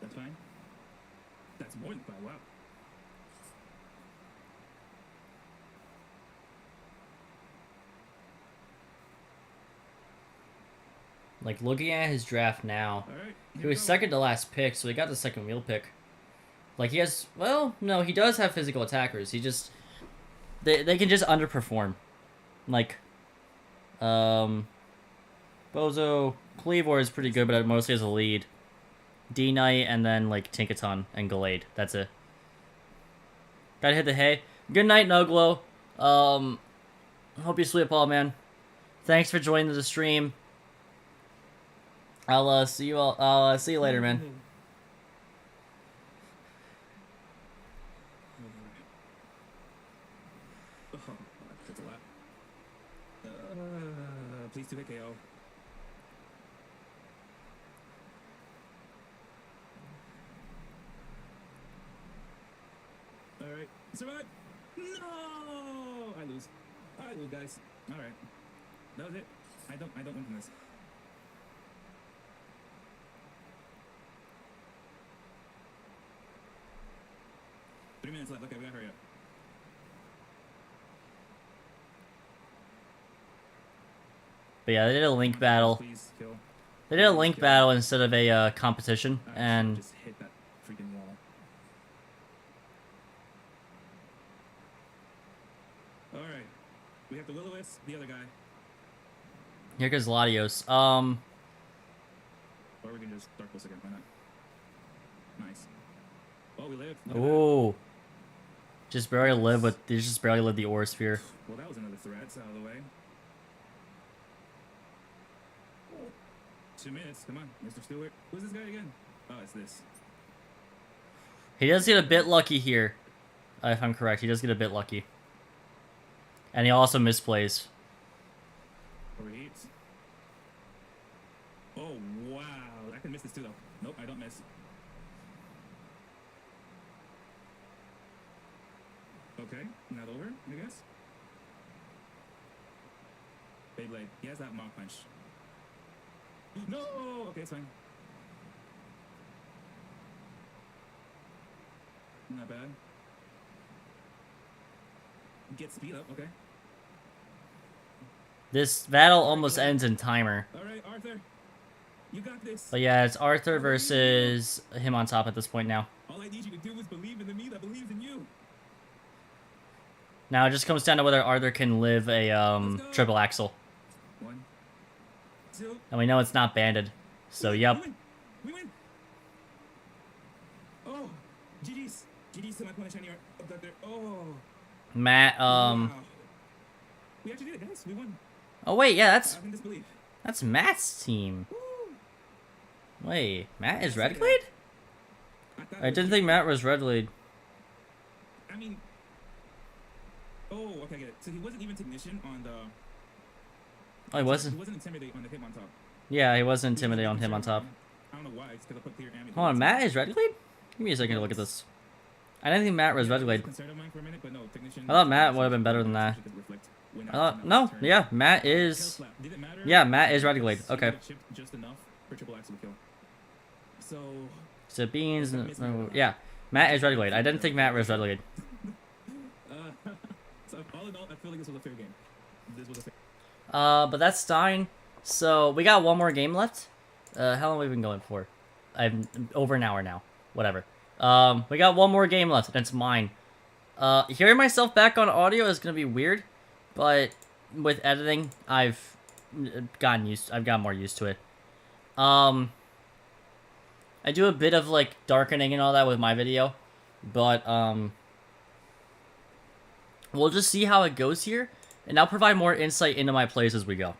That's fine. That's more than 5, wow. Like, looking at his draft now, Alright, he was second to last pick, so he got the second wheel pick. Like, he has... Well, no, he does have physical attackers. He just... They can just underperform. Like, Bozo... Cleavor is pretty good, but it mostly has a lead. D-Knight, and then, like, Tinkaton and Gallade. That's it. Gotta hit the hay. Good night, Nuglo. Hope you sleep well, man. Thanks for joining the stream. I'll see you all. I'll see you later, man. Oh, that's a lot. Please do a KO. Alright, survive! No! I lose, guys. Alright. That was it. I don't win from this. Three minutes left. Okay, we gotta hurry up. But yeah, they did a link battle. Please kill. They did a link battle instead of a competition, and Just hit that freaking wall. Alright. We have the Will-O-Wisp, the other guy. here goes Latios. Or we can just Dark Pulse again. Why not? Nice. Oh, we lived. Look at that. Ooh. Just barely live with. They just barely live the Aura Sphere. Well, that was another threat. It's out of the way. 2 minutes. Come on, Mr. Stewart. Who's this guy again? Oh, it's this. He does get a bit lucky here. If I'm correct, he does get a bit lucky. And he also misplays. Overheats. Oh, wow. I can miss this too, though. Nope, I don't miss. Okay, not over, I guess. Beyblade. He has that Mach Punch. No! Okay, it's fine. Not bad. Get speed up, okay. This battle almost ends in timer. Alright, Arthur. You got this. But yeah, it's Arthur versus him on top at this point now. All I need you to do is believe in the me that believes in you. Now it just comes down to whether Arthur can live a triple axle. 1, 2. And we know it's not banded. So yep. We win. We win. Oh, GG's. GG's to my punish on your abductor. Oh. Matt, Wow. We actually did it, guys. We won. Oh wait, yeah, I can disbelieve. that's Matt's team. Woo. Wait, Matt is Red Glade? thought I it was didn't think Matt was Red Glade. I mean. Oh, okay, I get it. So he wasn't even technician on the. Oh, he wasn't. He wasn't intimidated on the him on top. Yeah, he wasn't intimidated on him on top. I don't know why. It's because I put clear ambulance. Hold on, Matt is Red Glade? Give me a second to look at this. I didn't think Matt was Red Glade. Concerned of mine for a minute, but no, technician. I thought Matt would have been better than that. when came out No, this turn. yeah, Matt Tail is. slap. Did it matter? Yeah, Matt is Ready Glade. He Okay. would've chipped just enough for triple axle kill. So So Beans, That missed me a lot. yeah, Matt is Ready Glade. I didn't think Matt was Ready Glade. So all in all, I feel like this was a fair game. This was a fair. But that's Stein. So we got one more game left. How long have we been going for? I'm over an hour now. Whatever. We got one more game left, and it's mine. Hearing myself back on audio is gonna be weird, but with editing, I've gotten more used to it. I do a bit of like darkening and all that with my video, but we'll just see how it goes here, and I'll provide more insight into my plays as we go.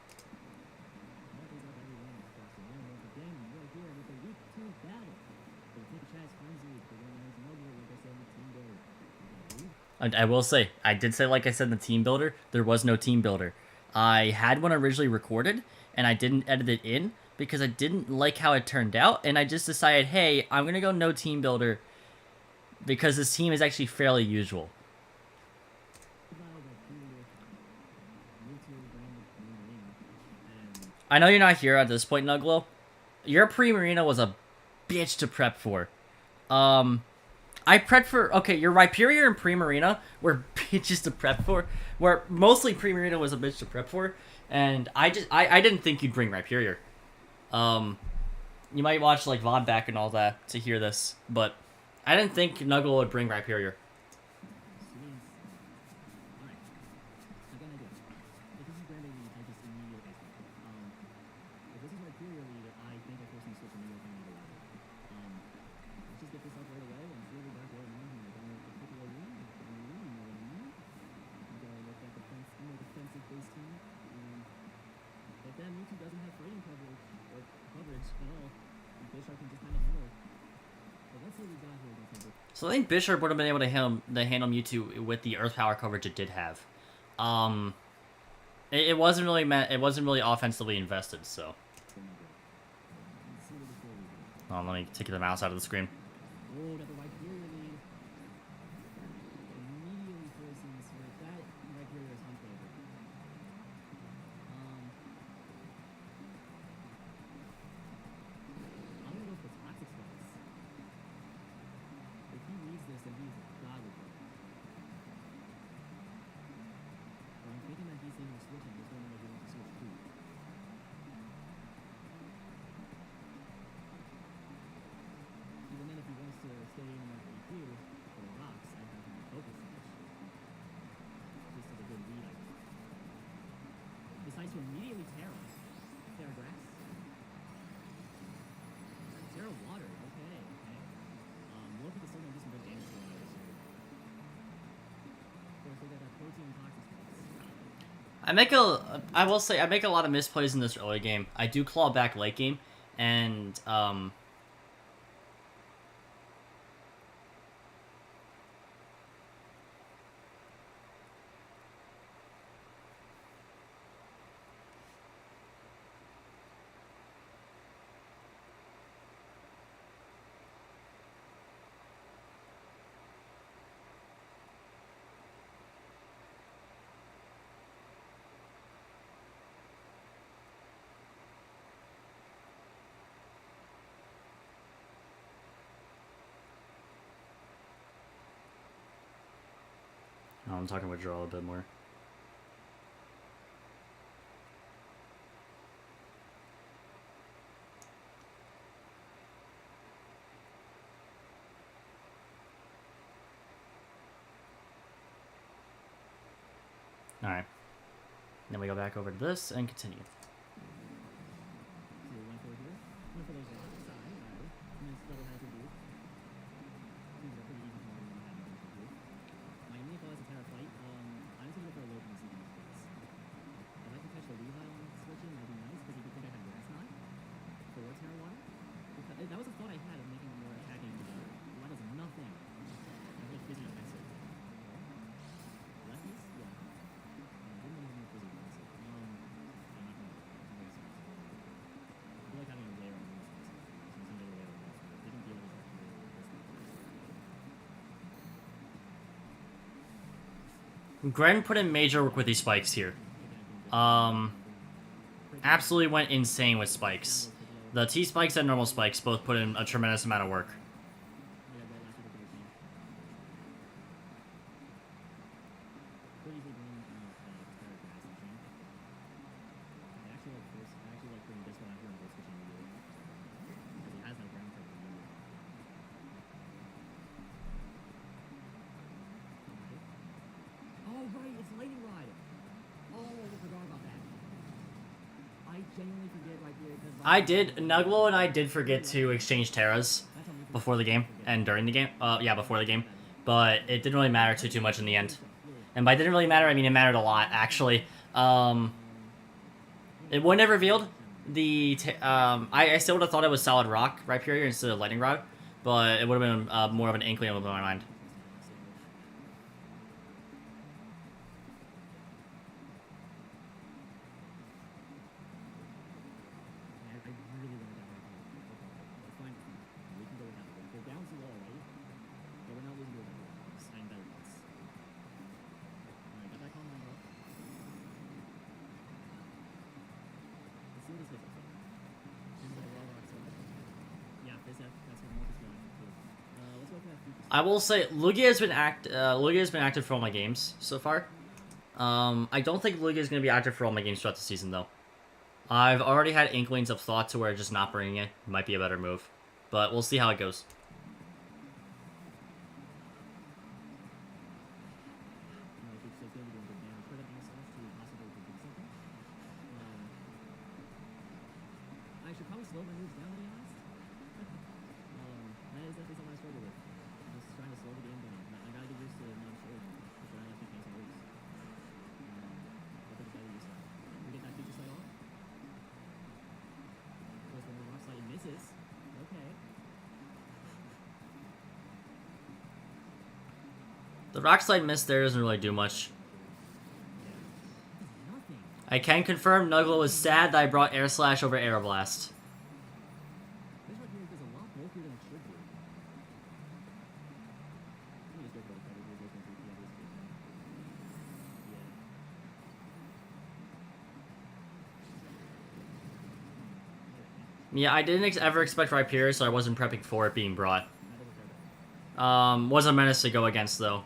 And I will say, I did say, like I said in the team builder, there was no team builder. I had one originally recorded, and I didn't edit it in because I didn't like how it turned out, and I just decided, hey, I'm going to go no team builder because this team is actually fairly usual. I know you're not here at this point, Nuglo. Your pre-marina was a bitch to prep for. I prepped for... Okay, your Rhyperior and Pre-Marina were bitches to prep for. Where mostly Pre-Marina was a bitch to prep for. And I didn't think you'd bring Rhyperior. You might watch, like, VOD back and all that to hear this. But I didn't think Nuggle would bring Rhyperior. So I think Bishop would have been able to handle Mewtwo with the Earth Power coverage it did have. It wasn't really offensively invested, so. Oh, let me take the mouse out of the screen. I will say, I make a lot of misplays in this early game. I do claw back late game, and, I'm talking with Joel a bit more. Alright. Then we go back over to this and continue. Gren put in major work with these spikes here. Absolutely went insane with spikes. The T spikes and normal spikes both put in a tremendous amount of work. I did, Nuglo and I did forget to exchange Terras before the game and during the game. Yeah, before the game. But it didn't really matter too much in the end. And by didn't really matter, I mean it mattered a lot, actually. It wouldn't have revealed the... I still would have thought it was Solid Rock Rhyperior instead of Lightning Rod. But it would have been more of an inkling of my mind. I will say Lugia has been active for all my games so far. I don't think Lugia is going to be active for all my games throughout the season though. I've already had inklings of thought to where just not bringing it might be a better move, but we'll see how it goes. The Rock Slide miss there doesn't really do much. I can confirm Nuglo was sad that I brought Air Slash over Air Blast. Yeah, I didn't ever expect Rhyperior, so I wasn't prepping for it being brought. Was a menace to go against, though.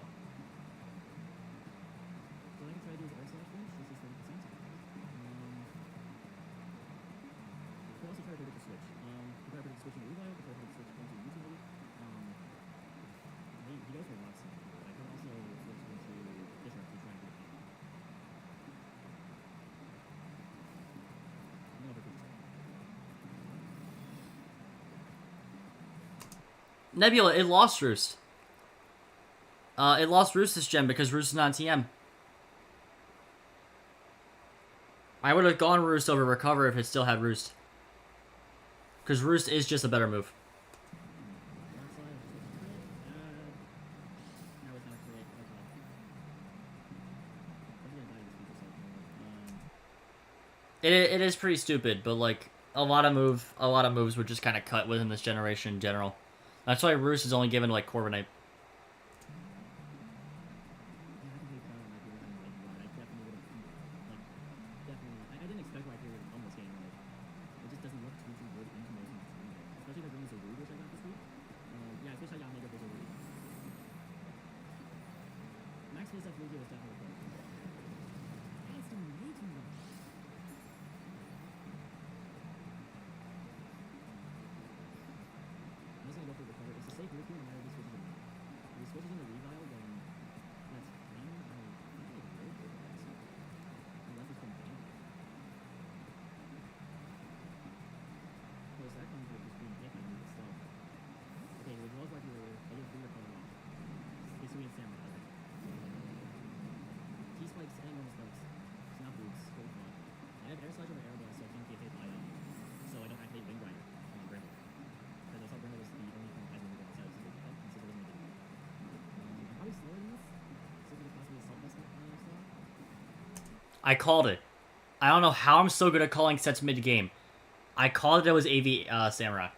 Nebula, it lost Roost. It lost Roost this gen because Roost is not TM. I would have gone Roost over Recover if it still had Roost. Because Roost is just a better move. It is pretty stupid, but like a lot of moves would just kind of cut within this generation in general. That's why Roost is only given to like Corviknight. I called it. I don't know how I'm so good at calling sets mid-game. I called it was AV Samurai.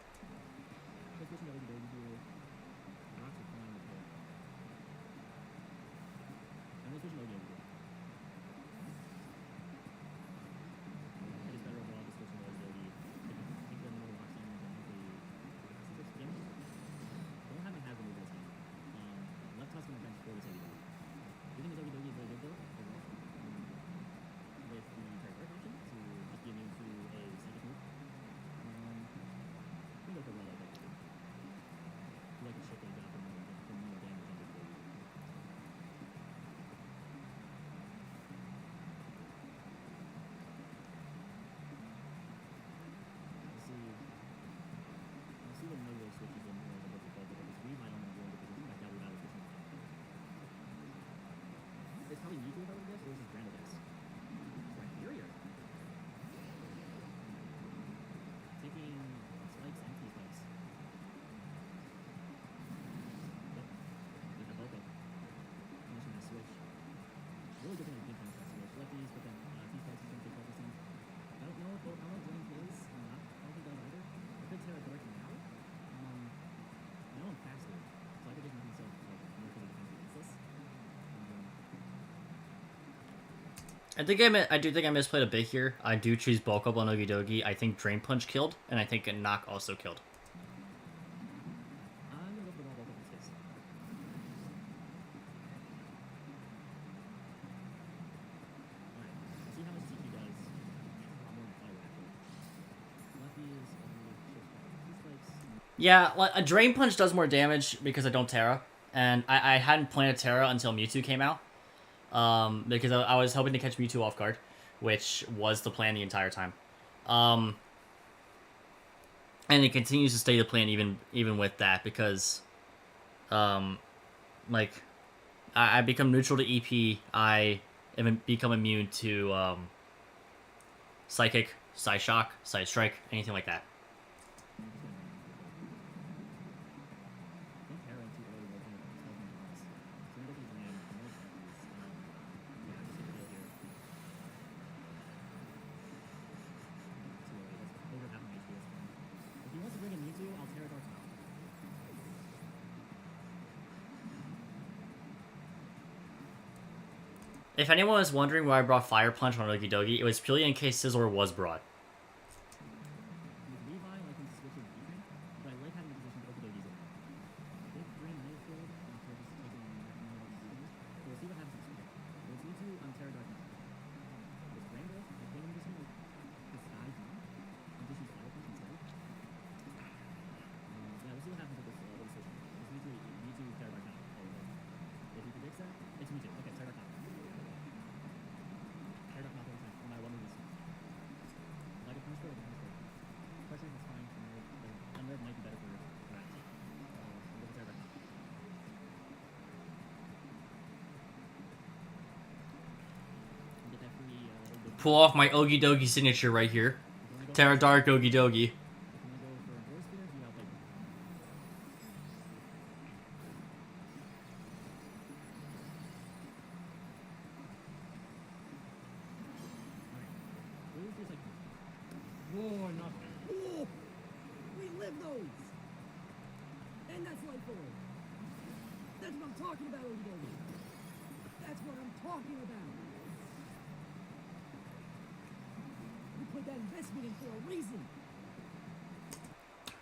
I do think I misplayed a bit here. I do choose bulk up on Okidogi. I think Drain Punch killed, and I think a knock also killed. I'm gonna go for the ball in this case. Alright, see how much CP does. A lot more than fire actually. Lefty is shift. Two strikes. Yeah, like, a Drain Punch does more damage because I don't Terra, and I hadn't planned Terra until Mewtwo came out. Because I was hoping to catch Mewtwo off guard, which was the plan the entire time. And it continues to stay the plan even with that because, like, I become neutral to EP. I become immune to Psychic, Psy Shock, Psy Strike, anything like that. If anyone was wondering why I brought Fire Punch on Okidogi, it was purely in case Sizzler was brought. Pull off my Okidogi signature right here. Terra Dark Okidogi. We live those! And that's life forward. That's what I'm talking about, Okidogi. That's what I'm talking about. We put that investment in for a reason.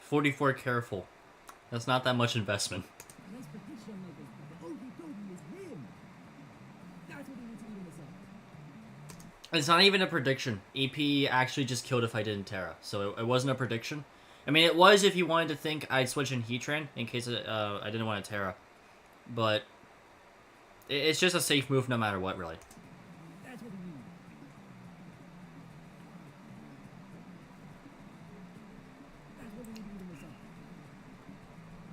44 careful. That's not that much investment. Nice prediction, Michael. Okidogi is him. That's what he needs to even this up. It's not even a prediction. EP actually just killed if I didn't Terra, so it wasn't a prediction. I mean, it was if you wanted to think I'd switch in Heatran in case I didn't want to Terra. But it's just a safe move no matter what, really. That's what we need. That's what we need to even this up.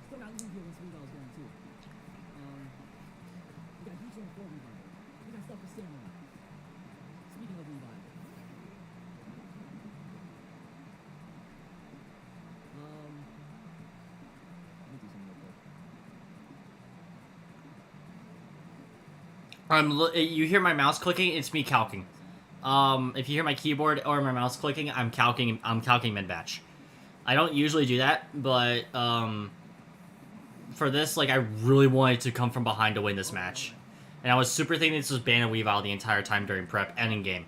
Still got Lugia when Sweet Ball's going too. We got Heatran for Revive. We got stuff for Samurai. Speaking of Revive. Let me do something real quick. You hear my mouse clicking? It's me calcing. If you hear my keyboard or my mouse clicking, I'm calcing mid-batch. I don't usually do that, but for this, like, I really wanted to come from behind to win this match. And I was super thinking this was Ban and Weavile the entire time during prep and in game.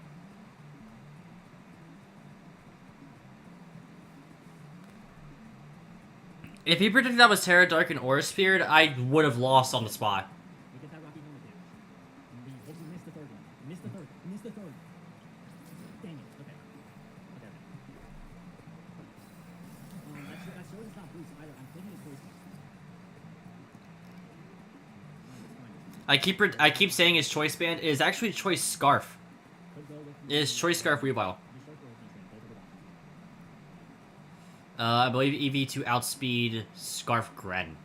If he predicted that was Terra Dark and Aura Spirit, I would have lost on the spot. We get that Rocky helmet damage. We hope we missed the third one. Missed the third. Missed the third. Dang it. Okay. Okay. That shows it's not boost either. I'm thinking it's boost. I keep saying it's Choice Band. It is actually Choice Scarf. Could go with It is Choice Scarf Weavile. Both of I believe EV to outspeed Scarf Gren.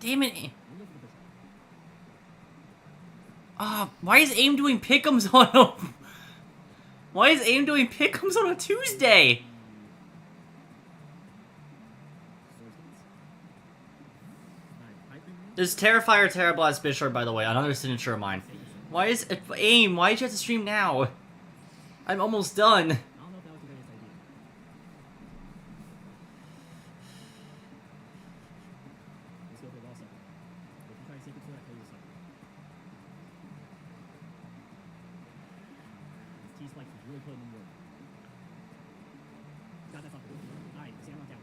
Damn it! Ah, why is AIM doing pick'ems on a... Why is AIM doing pick'ems on a Tuesday? This is Terrifier Terrablast Bisharp, by the way, another signature of mine. Why is AIM? Why did you have to stream now? I'm almost done. I don't know if that was the greatest idea. Let's go for ball sucker. If you try to take it to that, play your sucker. God, that's awful. Alright, see, I'm not down.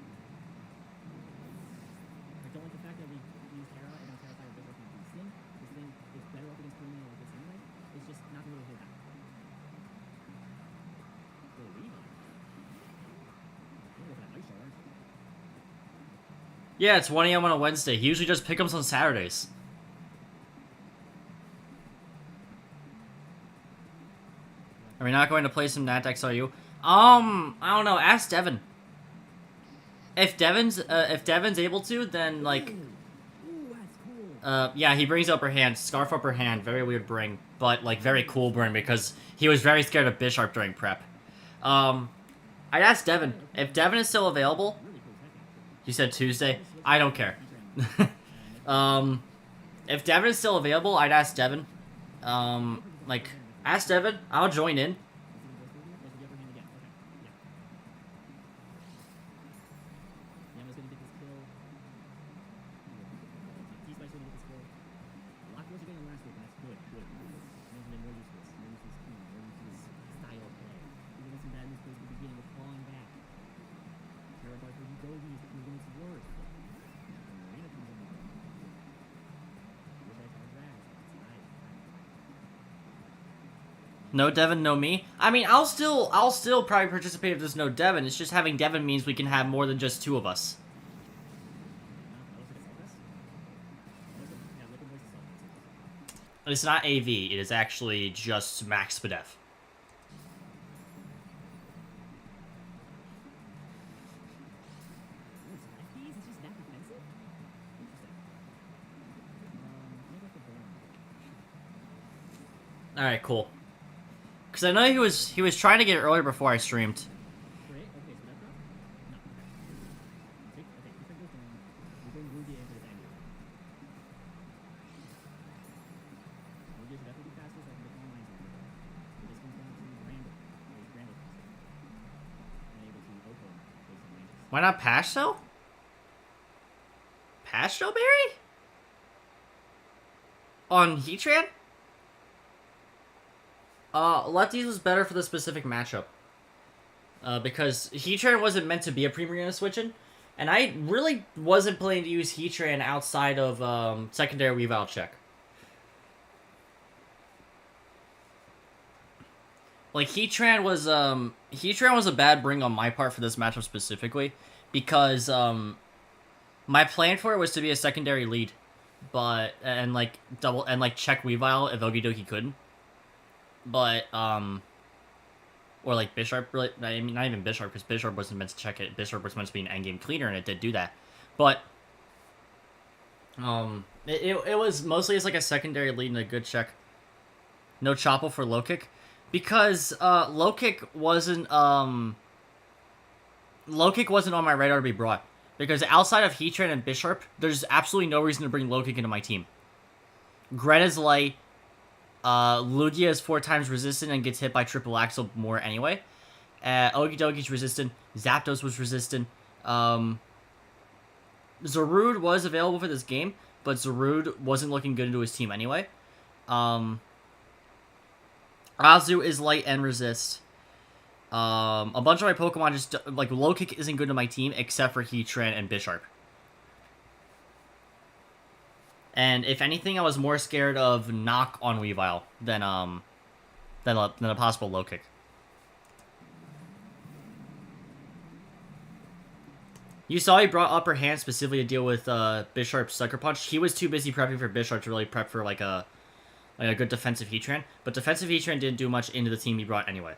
I don't like the fact that we use Terra and now Terra fire Bishop and this thing. This thing is better up against Premium like this anyway. It's just not really hit that. Go Levi. You're looking at Ice Shard, aren't you? Yeah, it's 1 a.m. on a Wednesday. He usually just pick 'em on Saturdays. Are we not going to play some Nat decks, are you? I don't know. Ask Devin. If Devin's able to, then, like... Ooh, that's cool. Yeah, he brings upper hand. Scarf upper hand. Very weird bring. But, like, very cool bring because he was very scared of Bisharp during prep. I'd ask Devin. If Devin is still available... Really cool tech, actually. You said Tuesday? I don't care. If Devin is still available, I'd ask Devin. Like, ask Devin. I'll join in. No Devin, no me. I mean, I'll still probably participate if there's no Devin. It's just having Devin means we can have more than just 2 of us. It's not AV. It is actually just Max Spadef. All right, cool. Because I know he was trying to get it earlier before I streamed. Why not Pasto? Pasto Berry? On Heatran? Lefties was better for the specific matchup. Because Heatran wasn't meant to be a Premier switch-in, and I really wasn't planning to use Heatran outside of secondary Weavile check. Like, Heatran was a bad bring on my part for this matchup specifically, because my plan for it was to be a secondary lead, but and like check Weavile if Okidoki couldn't. But, or like Bisharp, really, I mean, not even Bisharp, because Bisharp wasn't meant to check it. Bisharp was meant to be an endgame cleaner, and it did do that. But, it was mostly as like a secondary lead and a good check. No Chopple for low kick, because, low kick wasn't on my radar to be brought. Because outside of Heatran and Bisharp, there's absolutely no reason to bring low kick into my team. Grena's light. Lugia is 4 times resistant and gets hit by triple axle more anyway. Okidoki's resistant. Zapdos was resistant. Zarude was available for this game, but Zarude wasn't looking good into his team anyway. Azu is light and resist. A bunch of my Pokemon just, like, low kick isn't good to my team except for Heatran and Bisharp. And if anything, I was more scared of knock on Weavile than a possible low kick. You saw he brought upper hand specifically to deal with Bisharp's Sucker Punch. He was too busy prepping for Bisharp to really prep for like a good defensive Heatran. But defensive Heatran didn't do much into the team he brought anyway.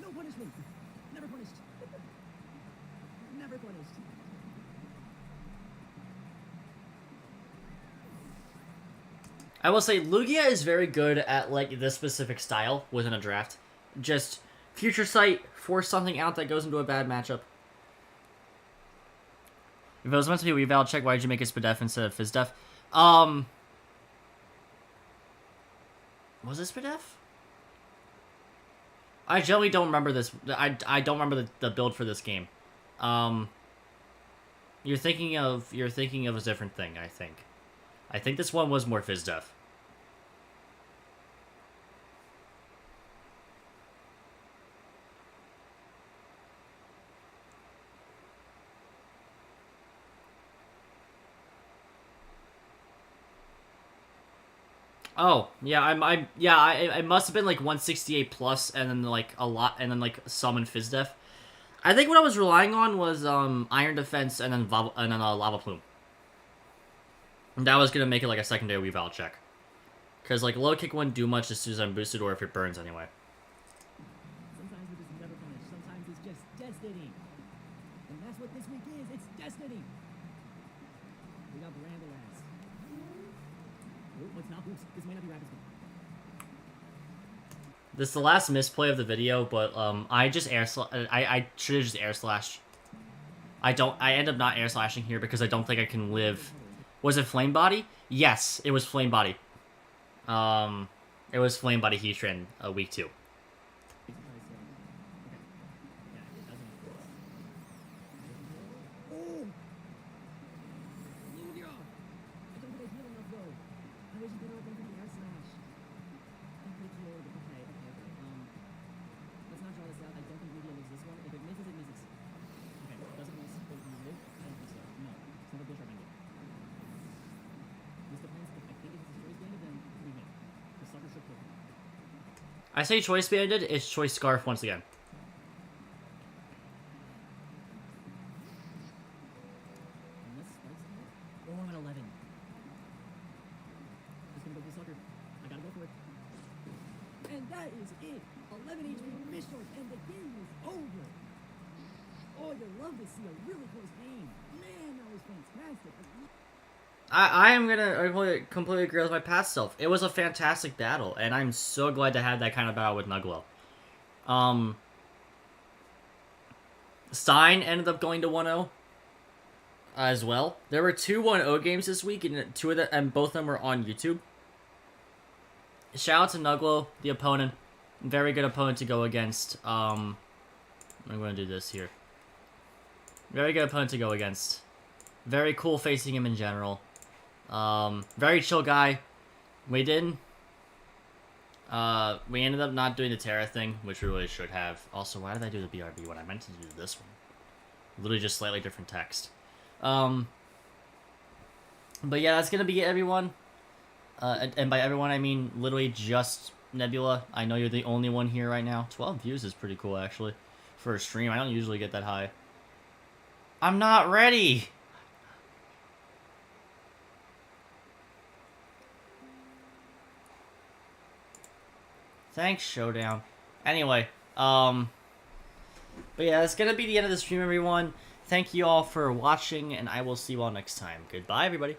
No punishment. Never punished. Never punished. I will say Lugia is very good at like this specific style within a draft. Just Future Sight, force something out that goes into a bad matchup. If it was meant to be a reval check, why did you make it Spadef instead of Fizdef? Was it Spadef? I generally don't remember this. I don't remember the build for this game. You're thinking of a different thing, I think. I think this one was more Fizdef. Oh, yeah, it must have been like 168 plus, and then like a lot, and then like some in Fizdef. I think what I was relying on was Iron Defense and then Lava Plume. And that was gonna make it like a secondary reval check, because like low kick wouldn't do much as soon as I'm boosted or if it burns anyway. Sometimes we just never finish. Sometimes it's just destiny. And that's what this week is. It's destiny. We got Bramble ass. Oh, it's not boost. This may not be rapid. This is the last misplay of the video, but I just I should have just air slashed. I end up not air slashing here because I don't think I can live. Was it Flame Body? Yes, it was Flame Body. It was Flame Body Heatran week 2. I say Choice Banded, it's Choice Scarf once again. Oh, I'm at 11. Just gonna go for the sucker. I gotta go for it. And that is it. 11 HP Mishort, and the game is over. Oh, you love to see a really close game. Man, that was fantastic. I am gonna completely agree with my past self. It was a fantastic battle, and I'm so glad to have that kind of battle with Nuglo. Stein ended up going to 1-0 as well. There were 2 1-0 games this week, and both of them were on YouTube. Shout out to Nuglo, the opponent. Very good opponent to go against. I'm going to do this here. Very good opponent to go against. Very cool facing him in general. Very chill guy. We ended up not doing the Terra thing, which we really should have. Also, why did I do the BRB when I meant to do this one? Literally just slightly different text. But yeah, that's gonna be it, everyone. And by everyone, I mean literally just Nebula. I know you're the only one here right now. 12 views is pretty cool, actually, for a stream. I don't usually get that high. I'm not ready! Thanks, Showdown. Anyway, but yeah, that's gonna be the end of the stream, everyone. Thank you all for watching, and I will see you all next time. Goodbye, everybody.